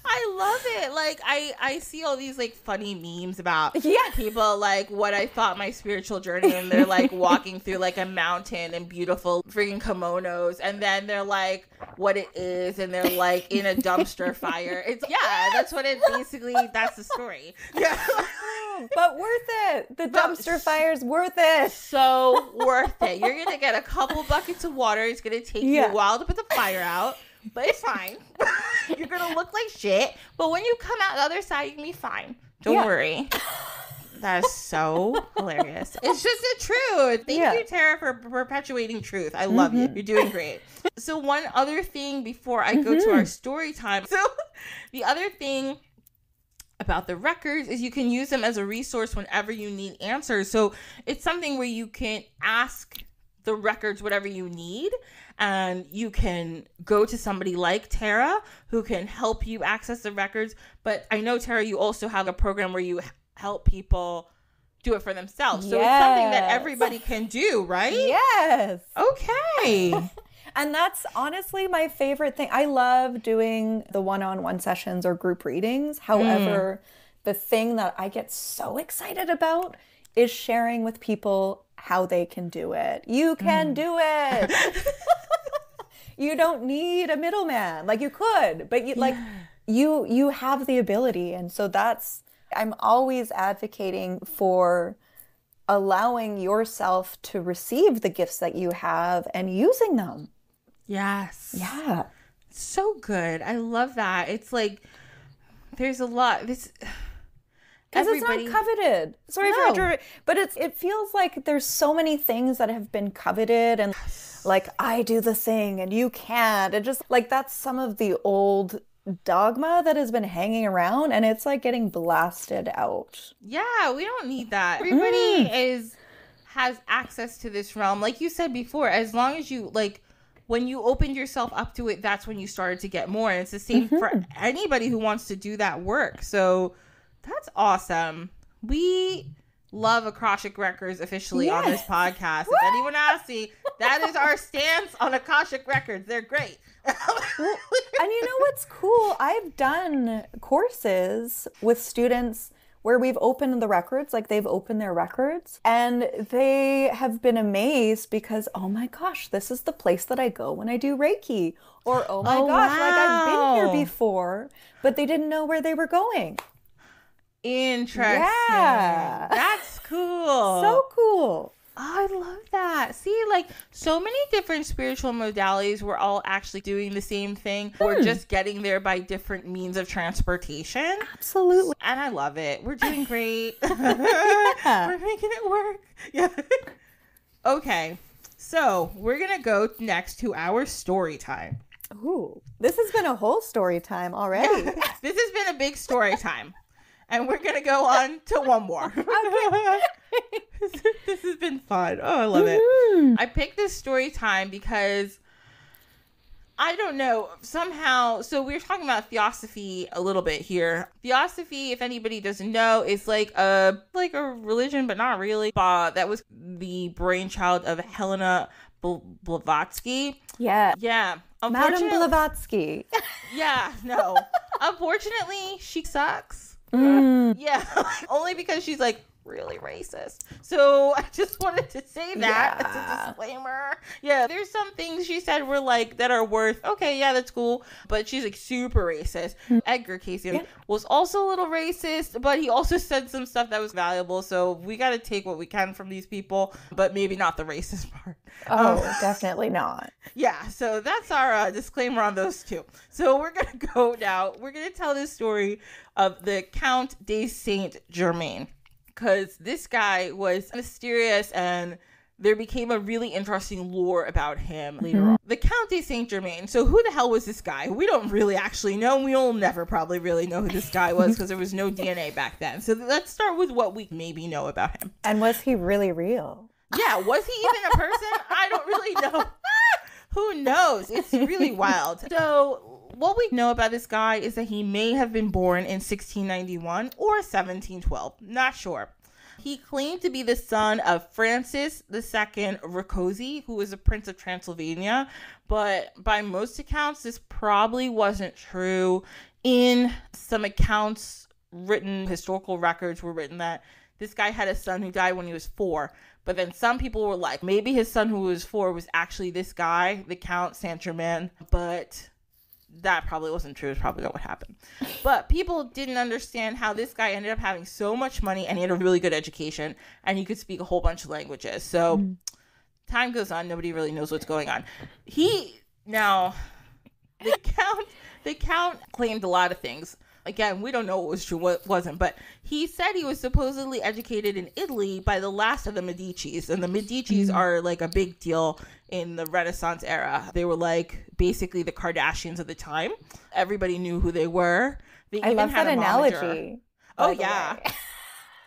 I love it. Like, I see all these, like, funny memes about people, like, what I thought my spiritual journey, and they're, like, walking through, like, a mountain and beautiful freaking kimonos, and then they're, like, what it is, and they're, like, in a dumpster fire. It's, that's what it basically, that's the story. Yeah. But worth it. The dumpster fire's worth it. So worth it. You're going to get a couple buckets of water. It's going to take you a while to put the fire out. But it's fine. You're going to look like shit. But when you come out the other side, you're going to be fine. Don't worry. That is so hilarious. It's just the truth. Thank you, Terra, for perpetuating truth. I love you. You're doing great. So one other thing before I go to our story time. So the other thing about the records is you can use them as a resource whenever you need answers. So it's something where you can ask the records whatever you need, and you can go to somebody like Terra who can help you access the records. But I know, Terra, you also have a program where you help people do it for themselves. So it's something that everybody can do, right? Yes. Okay. And that's honestly my favorite thing. I love doing the one-on-one sessions or group readings. However, the thing that I get so excited about is sharing with people how they can do it. You can do it. You don't need a middleman. Like, you could, but you have the ability. And so I'm always advocating for allowing yourself to receive the gifts that you have and using them. Yes. Yeah. So good. I love that. It's like, there's a lot. Because it's not coveted. Sorry for interrupting, but it feels like there's so many things that have been coveted, and like, I do the thing and you can't. And just like, that's some of the old dogma that has been hanging around, and it's like getting blasted out. Yeah, we don't need that. Everybody has access to this realm. Like you said before, as long as you, like, when you opened yourself up to it, that's when you started to get more. And it's the same for anybody who wants to do that work. So that's awesome. We love Akashic Records officially on this podcast. If anyone asks me, that is our stance on Akashic Records. They're great. And you know what's cool? I've done courses with students where we've opened the records, like they've opened their records, and they have been amazed because, oh my gosh, this is the place that I go when I do Reiki. Or, oh my gosh, like I've been here before, but they didn't know where they were going. Interesting. Yeah. That's cool. So cool. Oh, I love that. See, like so many different spiritual modalities, we're all actually doing the same thing. We're just getting there by different means of transportation. Absolutely. And I love it. We're doing great. We're making it work. Yeah. Okay. So we're going to go next to our story time. Ooh, this has been a whole story time already. This has been a big story time. And we're going to go on to one more. Okay. This has been fun. Oh, I love it. I picked this story time because I don't know, somehow, so we were talking about theosophy a little bit here. Theosophy, if anybody doesn't know, is like a religion, but not really. That was the brainchild of Helena Blavatsky. Yeah. Yeah. Madame Blavatsky. Yeah, no. Unfortunately, she sucks. Yeah, only because she's like really racist. So I just wanted to say that as a disclaimer. Yeah, there's some things she said were like that are worth, okay, yeah, that's cool, but she's like super racist. Edgar Cayce was also a little racist, but he also said some stuff that was valuable. So we got to take what we can from these people, but maybe not the racist part. Oh, definitely not. Yeah, so that's our disclaimer on those two. So we're going to go now. We're going to tell this story of the Count de Saint Germain, because this guy was mysterious and there became a really interesting lore about him later on. The Count de Saint Germain. So who the hell was this guy? We don't really actually know. We will never probably really know who this guy was because there was no DNA back then. So let's start with what we maybe know about him. And was he really real? Yeah, was he even a person? I don't really know. Who knows? It's really wild. So what we know about this guy is that he may have been born in 1691 or 1712. Not sure. He claimed to be the son of Francis II Rákóczi, who was a prince of Transylvania. But by most accounts, this probably wasn't true. In some accounts historical records were written that this guy had a son who died when he was 4. But then some people were like, maybe his son who was 4 was actually this guy, the Count Saint Germain. But that probably wasn't true. It's probably not what happened. But people didn't understand how this guy ended up having so much money and he had a really good education and he could speak a whole bunch of languages. So time goes on. Nobody really knows what's going on. The Count claimed a lot of things. Again, we don't know what was true, what wasn't, but he said he was supposedly educated in Italy by the last of the Medicis, and the Medicis are like a big deal in the Renaissance era. They were like basically the Kardashians of the time. Everybody knew who they were. I love that analogy. Oh, yeah.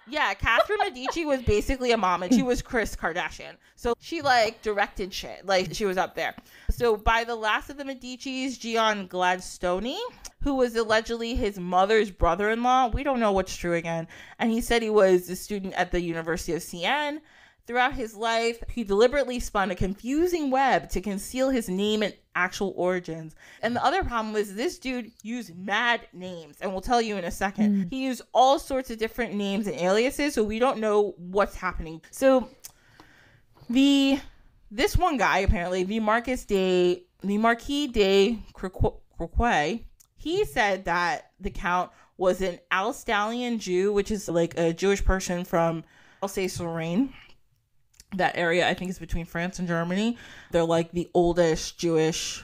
Yeah, Catherine Medici was basically a mom, and she was Kris Kardashian. So she, like, directed shit. Like, she was up there. So by the last of the Medicis, Gian Gladstone, who was allegedly his mother's brother-in-law, we don't know what's true again, and he said he was a student at the University of Siena. Throughout his life, he deliberately spun a confusing web to conceal his name and actual origins. And the other problem was this dude used mad names, and we'll tell you in a second. He used all sorts of different names and aliases, so we don't know what's happening. So this one guy, apparently, the Marquis de Croquet, he said that the Count was an Alsatian Jew, which is like a Jewish person from Alsace-Lorraine. That area, I think, is between France and Germany. They're like the oldest Jewish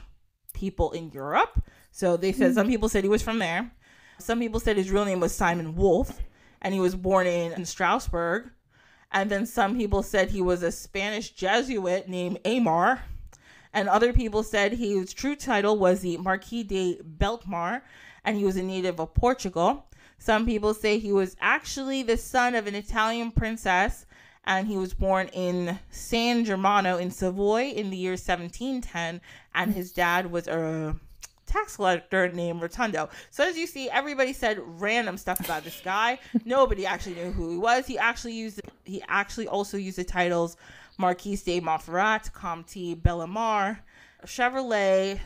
people in Europe. So they said, some people said he was from there. Some people said his real name was Simon Wolf, and he was born in Strasbourg. And then some people said he was a Spanish Jesuit named Amar. And other people said his true title was the Marquis de Beltmar, and he was a native of Portugal. Some people say he was actually the son of an Italian princess, and he was born in San Germano in Savoy in the year 1710, and his dad was a tax collector named Rotundo. So as you see, everybody said random stuff about this guy. Nobody actually knew who he was. He actually also used the titles Marquis de Montferrat, Comte Bellemare, Chevrolet,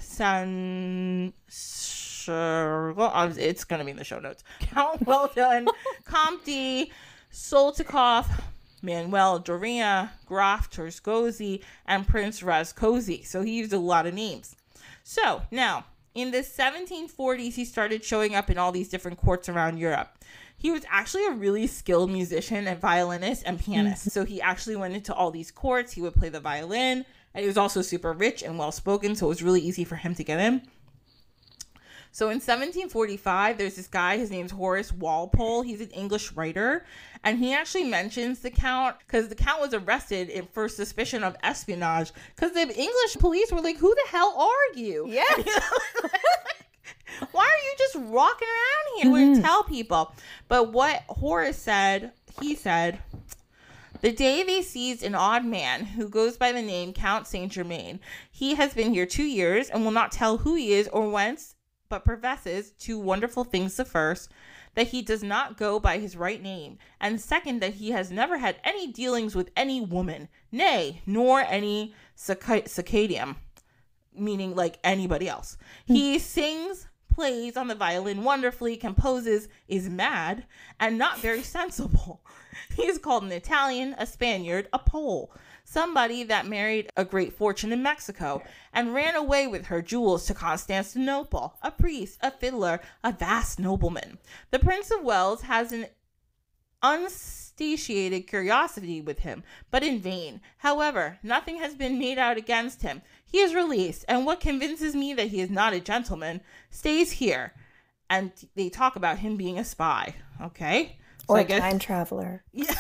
well, it's going to be in the show notes. Count Weldon, Comte, Soltikoff, Manuel Doria, Graf Terzgozzi, and Prince Razkozy. So he used a lot of names. So now, in the 1740s, he started showing up in all these different courts around Europe. He was actually a really skilled musician and violinist and pianist. So he actually went into all these courts. He would play the violin. And he was also super rich and well-spoken. So it was really easy for him to get in. So in 1745, there's this guy. His name's Horace Walpole. He's an English writer. And he actually mentions the Count because the Count was arrested for suspicion of espionage. Because the English police were like, who the hell are you? Yeah. Why are you just walking around here? We would tell people. But what Horace said, he said, the day they seized an odd man who goes by the name Count Saint Germain, he has been here 2 years and will not tell who he is or whence, but professes two wonderful things. The first, that he does not go by his right name, and second, that he has never had any dealings with any woman, nay, nor any circadium, meaning like anybody else. He sings, plays on the violin wonderfully, composes, is mad, and not very sensible. He is called an Italian, a Spaniard, a Pole, somebody that married a great fortune in Mexico and ran away with her jewels to Constantinople, a priest, a fiddler, a vast nobleman. The Prince of Wales has an unsatiated curiosity with him, but in vain. However, nothing has been made out against him. He is released, and what convinces me that he is not a gentleman stays here. And they talk about him being a spy. Okay? So or a time traveler. Yeah.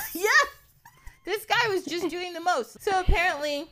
This guy was just doing the most. So apparently,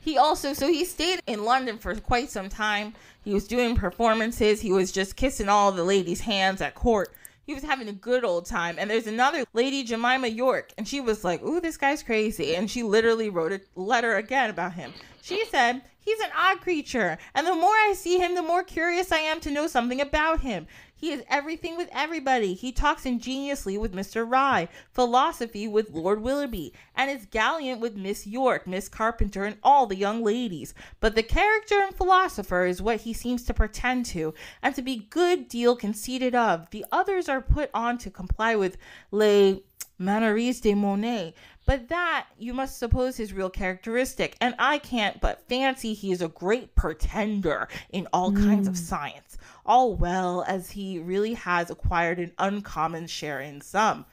he stayed in London for quite some time. He was doing performances. He was just kissing all the ladies' hands at court. He was having a good old time. And there's another lady, Jemima York, and she was like, ooh, this guy's crazy. And she literally wrote a letter again about him. She said, he's an odd creature. And the more I see him, the more curious I am to know something about him. He is everything with everybody. He talks ingeniously with Mr. Rye, philosophy with Lord Willoughby, and is gallant with Miss York, Miss Carpenter, and all the young ladies. But the character and philosopher is what he seems to pretend to, and to be good deal conceited of. The others are put on to comply with les manoeuvres de Monet. But that, you must suppose, his real characteristic, and I can't but fancy he is a great pretender in all kinds of science, all well as he really has acquired an uncommon share in some.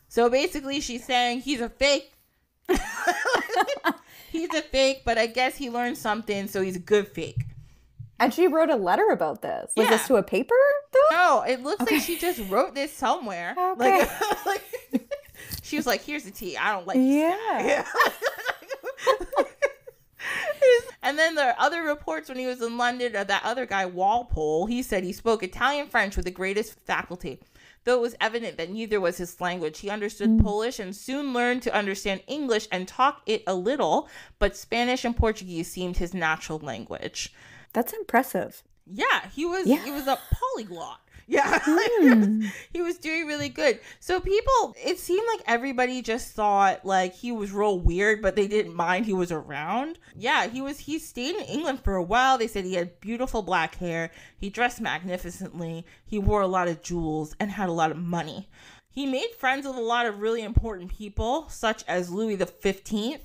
So basically she's saying he's a fake. He's a fake, but I guess he learned something, so he's a good fake. And she wrote a letter about this. Was this to a paper, though? No, it looks like she just wrote this somewhere. Okay. Like she was like, here's the tea. I don't like this guy. And then there are other reports when he was in London of that other guy, Walpole. He said he spoke Italian French with the greatest faculty. Though it was evident that neither was his language, he understood Polish and soon learned to understand English and talk it a little, but Spanish and Portuguese seemed his natural language. That's impressive. Yeah, he was a polyglot. Yeah, he was doing really good. So people, it seemed like everybody just thought like he was real weird, but they didn't mind he was around. Yeah, he stayed in England for a while. They said he had beautiful black hair. He dressed magnificently. He wore a lot of jewels and had a lot of money. He made friends with a lot of really important people, such as Louis XV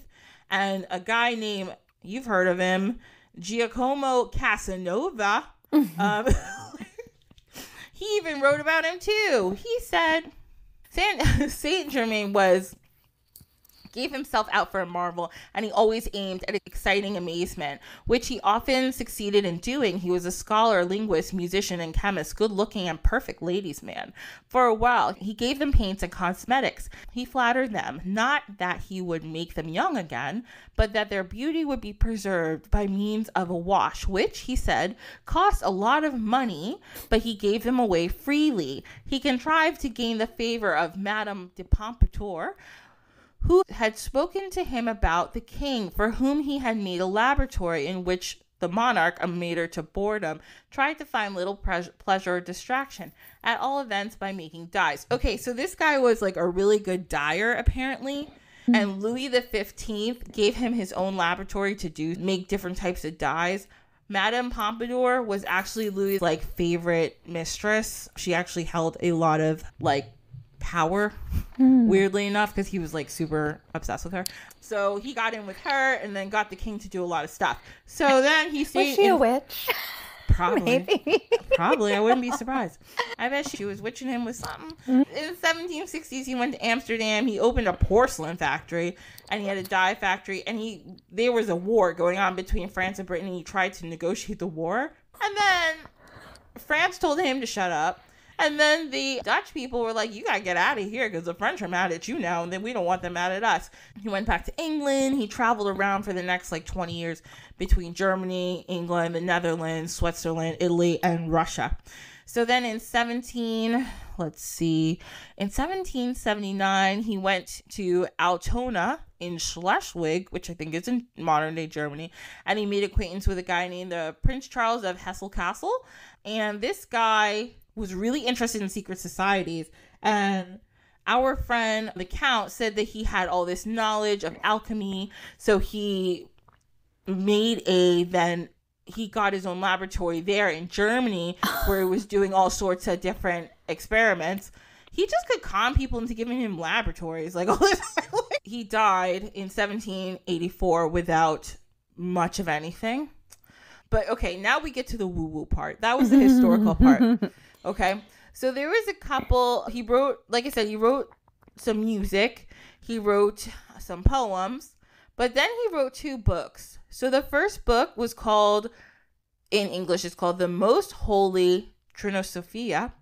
and a guy named, you've heard of him, Giacomo Casanova. He even wrote about him too. He said Saint Germain gave himself out for a marvel, and he always aimed at exciting amazement, which he often succeeded in doing. He was a scholar, linguist, musician, and chemist, good-looking and perfect ladies' man. For a while, he gave them paints and cosmetics. He flattered them, not that he would make them young again, but that their beauty would be preserved by means of a wash, which, he said, cost a lot of money, but he gave them away freely. He contrived to gain the favor of Madame de Pompadour, who had spoken to him about the king, for whom he had made a laboratory in which the monarch, a mater to boredom, tried to find little pleasure or distraction, at all events by making dyes. Okay, so this guy was like a really good dyer, apparently, and Louis XV gave him his own laboratory to make different types of dyes. Madame Pompadour was actually Louis' like favorite mistress. She actually held a lot of like power, weirdly enough, because he was like super obsessed with her. So he got in with her and then got the king to do a lot of stuff. So then he stayed. Was she a witch? Probably. Maybe. Probably. I wouldn't be surprised. I bet she was witching him with something. In the 1760s, he went to Amsterdam. He opened a porcelain factory and he had a dye factory. And there was a war going on between France and Britain. And he tried to negotiate the war. And then France told him to shut up. And then the Dutch people were like, you got to get out of here because the French are mad at you now. And then we don't want them mad at us. He went back to England. He traveled around for the next like 20 years between Germany, England, the Netherlands, Switzerland, Italy, and Russia. So then in 1779, he went to Altona in Schleswig, which I think is in modern day Germany. And he made acquaintance with a guy named Prince Charles of Hesse-Kassel. And this guy was really interested in secret societies, and our friend the Count said that he had all this knowledge of alchemy, so he got his own laboratory there in Germany where he was doing all sorts of different experiments. He just could con people into giving him laboratories like all this. He died in 1784 without much of anything. But okay, now we get to the woo-woo part. That was the historical part. Okay, so there was a couple. He wrote, like I said, he wrote some music. He wrote some poems. But then he wrote 2 books. So the first book was called, in English, it's called The Most Holy Trinosophia.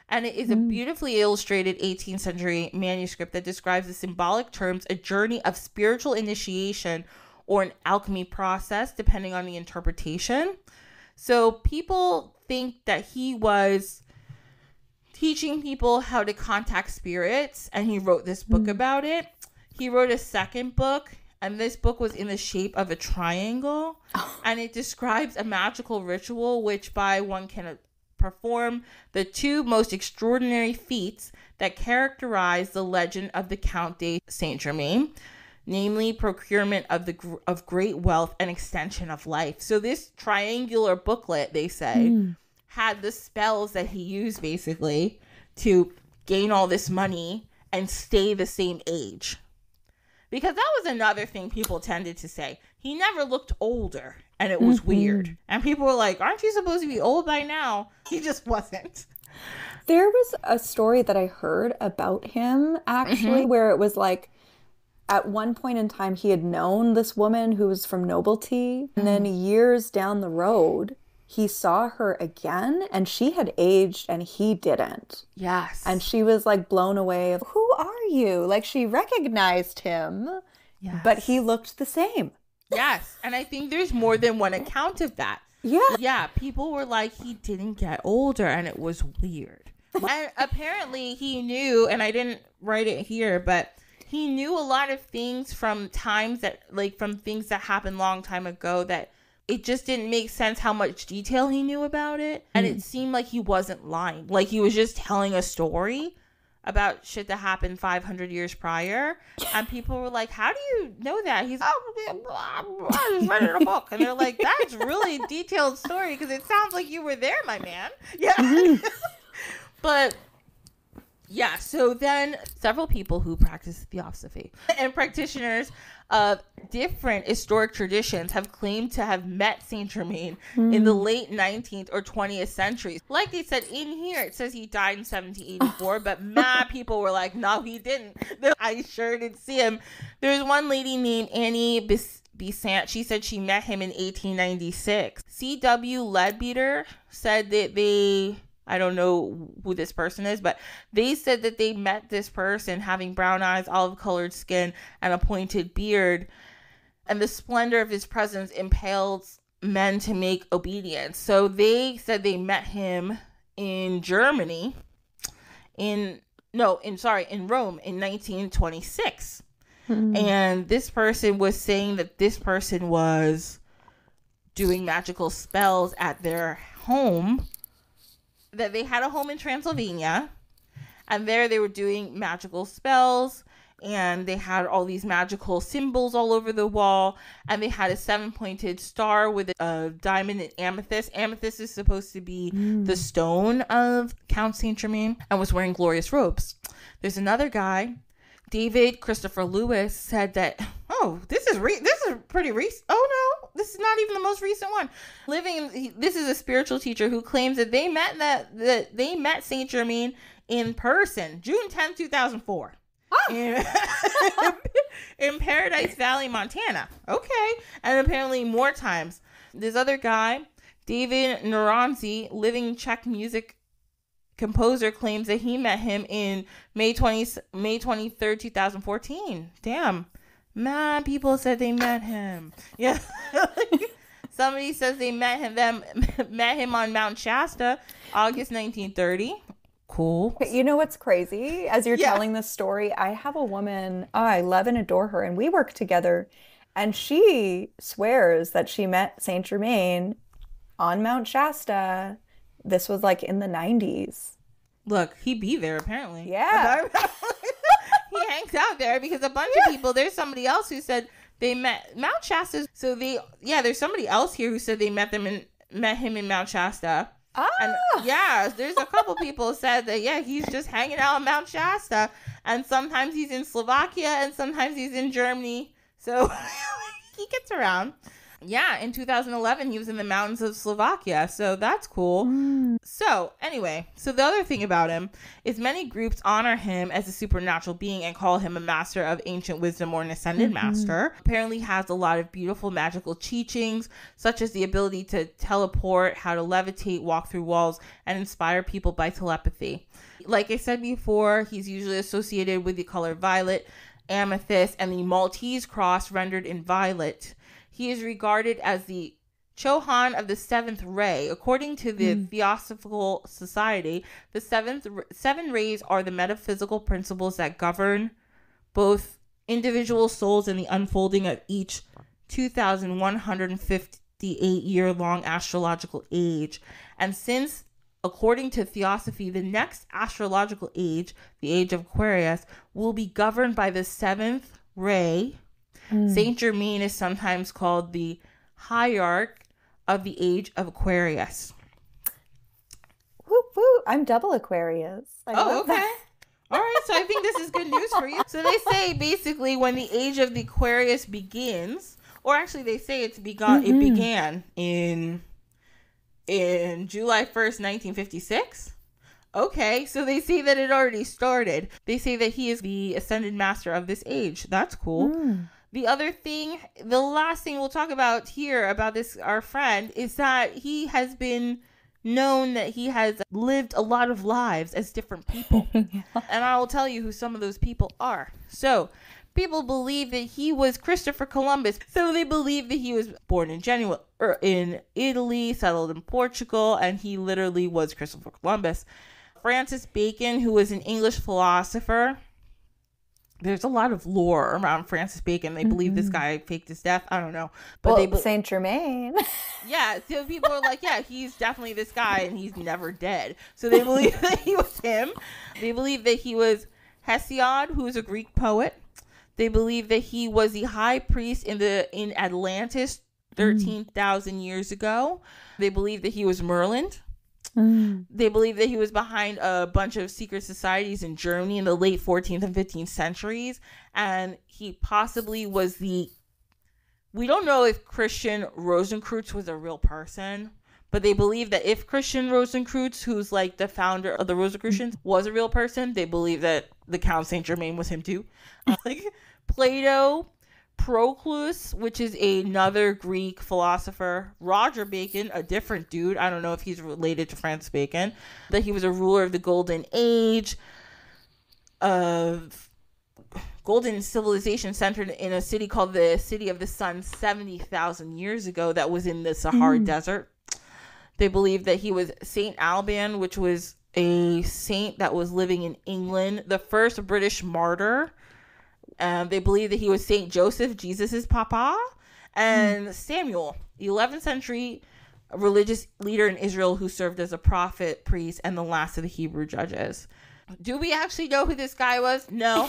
And it is a beautifully illustrated 18th century manuscript that describes the symbolic terms, a journey of spiritual initiation or an alchemy process, depending on the interpretation. So people think that he was teaching people how to contact spirits, and he wrote this book about it. He wrote a second book, and this book was in the shape of a triangle, and it describes a magical ritual which by one can perform the 2 most extraordinary feats that characterize the legend of the Count de Saint-Germain, namely procurement of great wealth and extension of life. So this triangular booklet, they say, had the spells that he used basically to gain all this money and stay the same age. Because that was another thing people tended to say. He never looked older, and it was weird. And people were like, aren't you supposed to be old by now? He just wasn't. There was a story that I heard about him, actually, where it was like, at one point in time, he had known this woman who was from nobility. And then years down the road, he saw her again, and she had aged and he didn't. Yes. And she was like blown away of, who are you? Like she recognized him, but he looked the same. Yes. And I think there's more than one account of that. Yeah. Yeah. People were like, he didn't get older, and it was weird. And apparently he knew, and I didn't write it here, but he knew a lot of things from times that, like, from things that happened long time ago that it just didn't make sense how much detail he knew about it. And it seemed like he wasn't lying. Like he was just telling a story about shit that happened 500 years prior. And people were like, how do you know that? He's, I just read it in a book. And they're like, that's really detailed story because it sounds like you were there, my man. Yeah. But yeah, so then several people who practice theosophy and practitioners of different historic traditions have claimed to have met Saint Germain in the late 19th or 20th centuries. Like they said in here, it says he died in 1784, but mad people were like, no, he didn't. I sure didn't see him. There's one lady named Annie Besant. She said she met him in 1896. C.W. Leadbeater said that I don't know who this person is, but they said that they met this person having brown eyes, olive-colored skin, and a pointed beard, and the splendor of his presence impels men to make obedience. So they said they met him in Germany, in Rome in 1926. And this person was saying that this person was doing magical spells at their home, that they had a home in Transylvania, and there they were doing magical spells and they had all these magical symbols all over the wall, and they had a 7-pointed star with a diamond and amethyst. Amethyst is supposed to be the stone of Count Saint Germain, and was wearing glorious robes. There's another guy, David Christopher Lewis, said that, this is pretty recent. Oh no, this is not even the most recent one. This is a spiritual teacher who claims that they met Saint Germain in person, June 10th, 2004. In Paradise Valley, Montana. Okay. And apparently more times. This other guy, David Naranzi, living Czech music composer, claims that he met him in May 23rd, 2014. Damn. Man, people said they met him. Yeah. Somebody says they met him on Mount Shasta, August 1930. Cool. You know what's crazy? As you're telling this story, I have a woman, I love and adore her, and we work together, and she swears that she met Saint Germain on Mount Shasta. This was like in the 90s. Look, he be there apparently. Yeah. He hangs out there because a bunch of people, there's somebody else who said they met Mount Shasta. So there's somebody else here who said they met him in Mount Shasta. And there's a couple people said that, he's just hanging out on Mount Shasta, and sometimes he's in Slovakia and sometimes he's in Germany. So he gets around. Yeah, in 2011, he was in the mountains of Slovakia. So that's cool. So anyway, the other thing about him is many groups honor him as a supernatural being and call him a master of ancient wisdom or an ascended master. Apparently has a lot of beautiful magical teachings, such as the ability to teleport, how to levitate, walk through walls, and inspire people by telepathy. Like I said before, he's usually associated with the color violet, amethyst, and the Maltese cross rendered in violet. He is regarded as the Chohan of the seventh ray. According to the Theosophical Society, the seven rays are the metaphysical principles that govern both individual souls and the unfolding of each 2,158-year-long astrological age. And since, according to Theosophy, the next astrological age, the age of Aquarius, will be governed by the seventh ray, Saint Germain is sometimes called the hierarch of the age of Aquarius. Whoop, whoop. I'm double Aquarius. I love okay. That. All right, so I think this is good news for you. So they say basically when the age of the Aquarius begins, or actually they say it began in July 1st, 1956. Okay, so they say that it already started. They say that he is the ascended master of this age. That's cool. The last thing we'll talk about here about this, our friend, is that he has been known that he has lived a lot of lives as different people. And I will tell you who some of those people are. So people believe that he was Christopher Columbus. So they believe that he was born in Italy, settled in Portugal, and he literally was Christopher Columbus. Francis Bacon, who was an English philosopher. There's a lot of lore around Francis Bacon. They believe this guy faked his death. I don't know. But Saint Germain. Yeah, so people are like, he's definitely this guy and he's never dead. So they believe that he was him. They believe that he was Hesiod, who is a Greek poet. They believe that he was the high priest in Atlantis 13,000 years ago. They believe that he was Merlin. They believe that he was behind a bunch of secret societies in Germany in the late 14th and 15th centuries. And he possibly was we don't know if Christian Rosenkreutz was a real person, but they believe that if Christian Rosenkreutz, who's like the founder of the Rosicrucians, was a real person, they believe that the Count Saint Germain was him too. Like Plato, Proclus, which is another Greek philosopher, Roger Bacon, a different dude. I don't know if he's related to Francis Bacon. That he was a ruler of the Golden Age, of Golden civilization centered in a city called the City of the Sun 70,000 years ago that was in the Sahara Desert. They believe that he was Saint Alban, which was a saint that was living in England, the first British martyr. They believe that he was Saint Joseph, Jesus's papa, and Samuel, the 11th century religious leader in Israel who served as a prophet, priest, and the last of the Hebrew judges. Do we actually know who this guy was? No.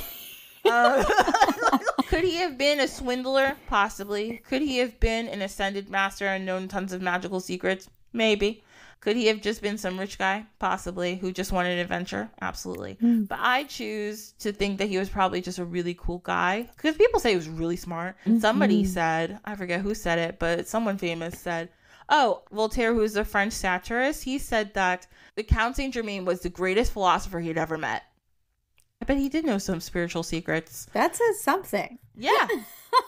Could he have been a swindler? Possibly. Could he have been an ascended master and known tons of magical secrets? Maybe. Could he have just been some rich guy? Possibly. Who just wanted an adventure? Absolutely. But I choose to think that he was probably just a really cool guy. Because people say he was really smart. And somebody said, I forget who said it, but someone famous said, oh, Voltaire, who's a French satirist, he said that the Count Saint Germain was the greatest philosopher he'd ever met. I bet he did know some spiritual secrets. That says something. Yeah.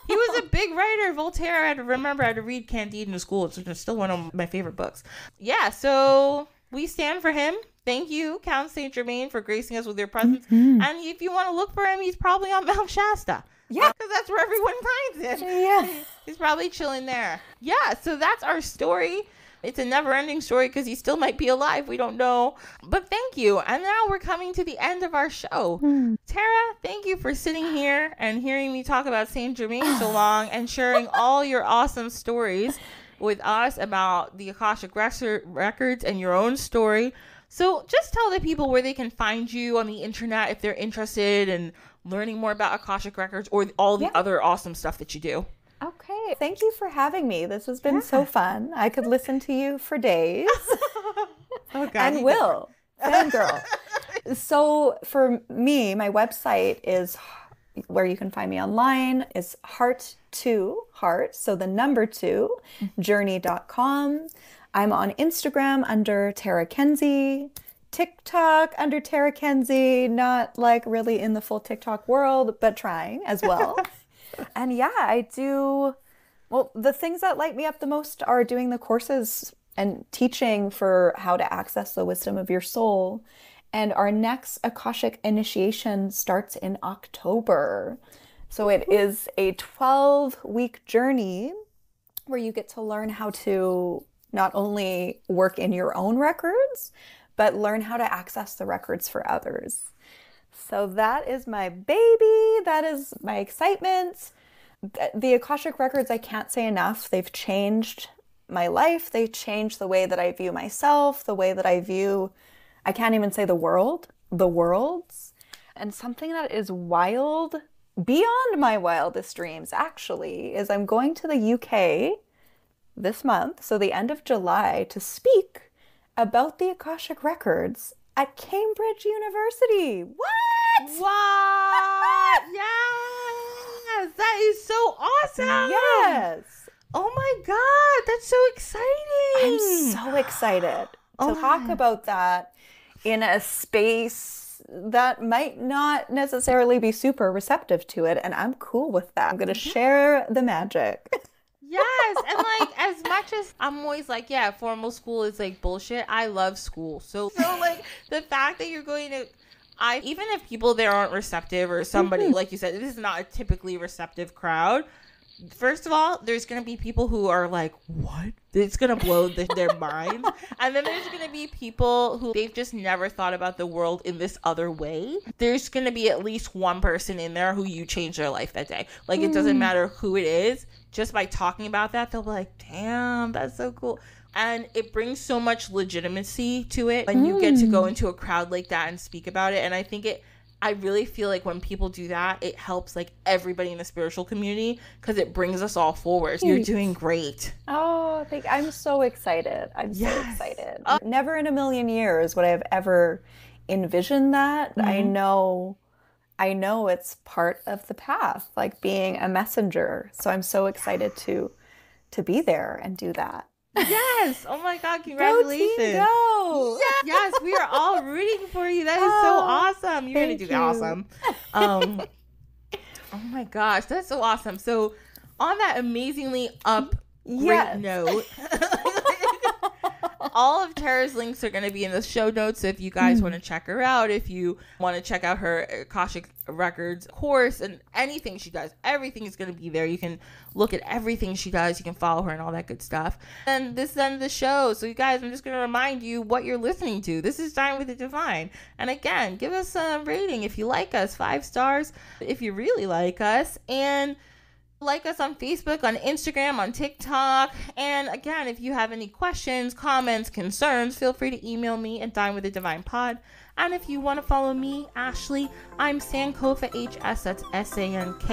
He was a big writer. Voltaire, I had to read Candide in school. It's still one of my favorite books. Yeah, so we stand for him. Thank you, Count Saint Germain, for gracing us with your presence. And if you want to look for him, he's probably on Mount Shasta. Yeah. Because that's where everyone finds him. Yeah. He's probably chilling there. Yeah, so that's our story. It's a never-ending story because he still might be alive. We don't know. But thank you. And now we're coming to the end of our show. Terra, thank you for sitting here and hearing me talk about Saint Germain so long and sharing all your awesome stories with us about the Akashic records and your own story. So just tell the people where they can find you on the internet if they're interested in learning more about Akashic records or all the other awesome stuff that you do. Okay. Thank you for having me. This has been so fun. I could listen to you for days. Oh, God. And will. Fangirl. So for me, my website is where you can find me online is heart, so the number 2, journey.com. I'm on Instagram under Terra Kenzie, TikTok under Terra Kenzie, not like really in the full TikTok world, but trying as well. And yeah, I do, well, the things that light me up the most are doing the courses and teaching for how to access the wisdom of your soul. And our next Akashic initiation starts in October. So it is a 12-week journey where you get to learn how to not only work in your own records, but learn how to access the records for others. So that is my baby. That is my excitement. The Akashic records, I can't say enough. They've changed my life. They changed the way that I view myself, the way that I view, I can't even say the world, the worlds. And something that is wild, beyond my wildest dreams, actually, is I'm going to the UK this month, so the end of July, to speak about the Akashic records at Cambridge University. What? What? Yes! That is so awesome! Yes! Oh my God, that's so exciting! I'm so excited to talk about that in a space that might not necessarily be super receptive to it, and I'm cool with that. I'm going to share the magic. Yes, and like as much as I'm always like, yeah, formal school is like bullshit, I love school. So like the fact that you're going to, even if people there aren't receptive or somebody, like you said, this is not a typically receptive crowd. First of all, there's going to be people who are like, what? It's going to blow their minds. And then there's going to be people who they've just never thought about the world in this other way. There's going to be at least one person in there who you change their life that day. Like, it doesn't matter who it is. Just by talking about that, they'll be like, damn, that's so cool. And it brings so much legitimacy to it when you get to go into a crowd like that and speak about it. And I really feel like when people do that, it helps like everybody in the spiritual community because it brings us all forward. You're doing great. Oh, I'm so excited. I'm so excited. Never in a million years would I have ever envisioned that. I know it's part of the path, like being a messenger. So I'm so excited to be there and do that. Yes. Oh my God. Congratulations. Go team, go. Yes. We are all rooting for you. That is so awesome. You're going to do awesome. Oh my gosh. That's so awesome. So on that amazingly great note, all of Terra's links are going to be in the show notes. So if you guys want to check her out, if you want to check out her Akashic Records course and anything she does, everything is going to be there. You can look at everything she does. You can follow her and all that good stuff. And this is the end of the show. So you guys, I'm just going to remind you what you're listening to. This is Dine with the Divine. And again, give us a rating if you like us, 5 stars if you really like us. And Like us on Facebook, on Instagram, on TikTok. And again, if you have any questions, comments, concerns, feel free to email me at dinewiththedivine.pod. And if you want to follow me, Ashley, I'm Sankofa HS, that's SANKOFAHS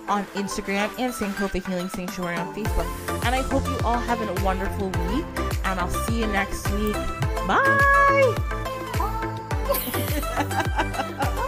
on Instagram, and Sankofa Healing Sanctuary on Facebook. And I hope you all have a wonderful week, and I'll see you next week. Bye! Bye.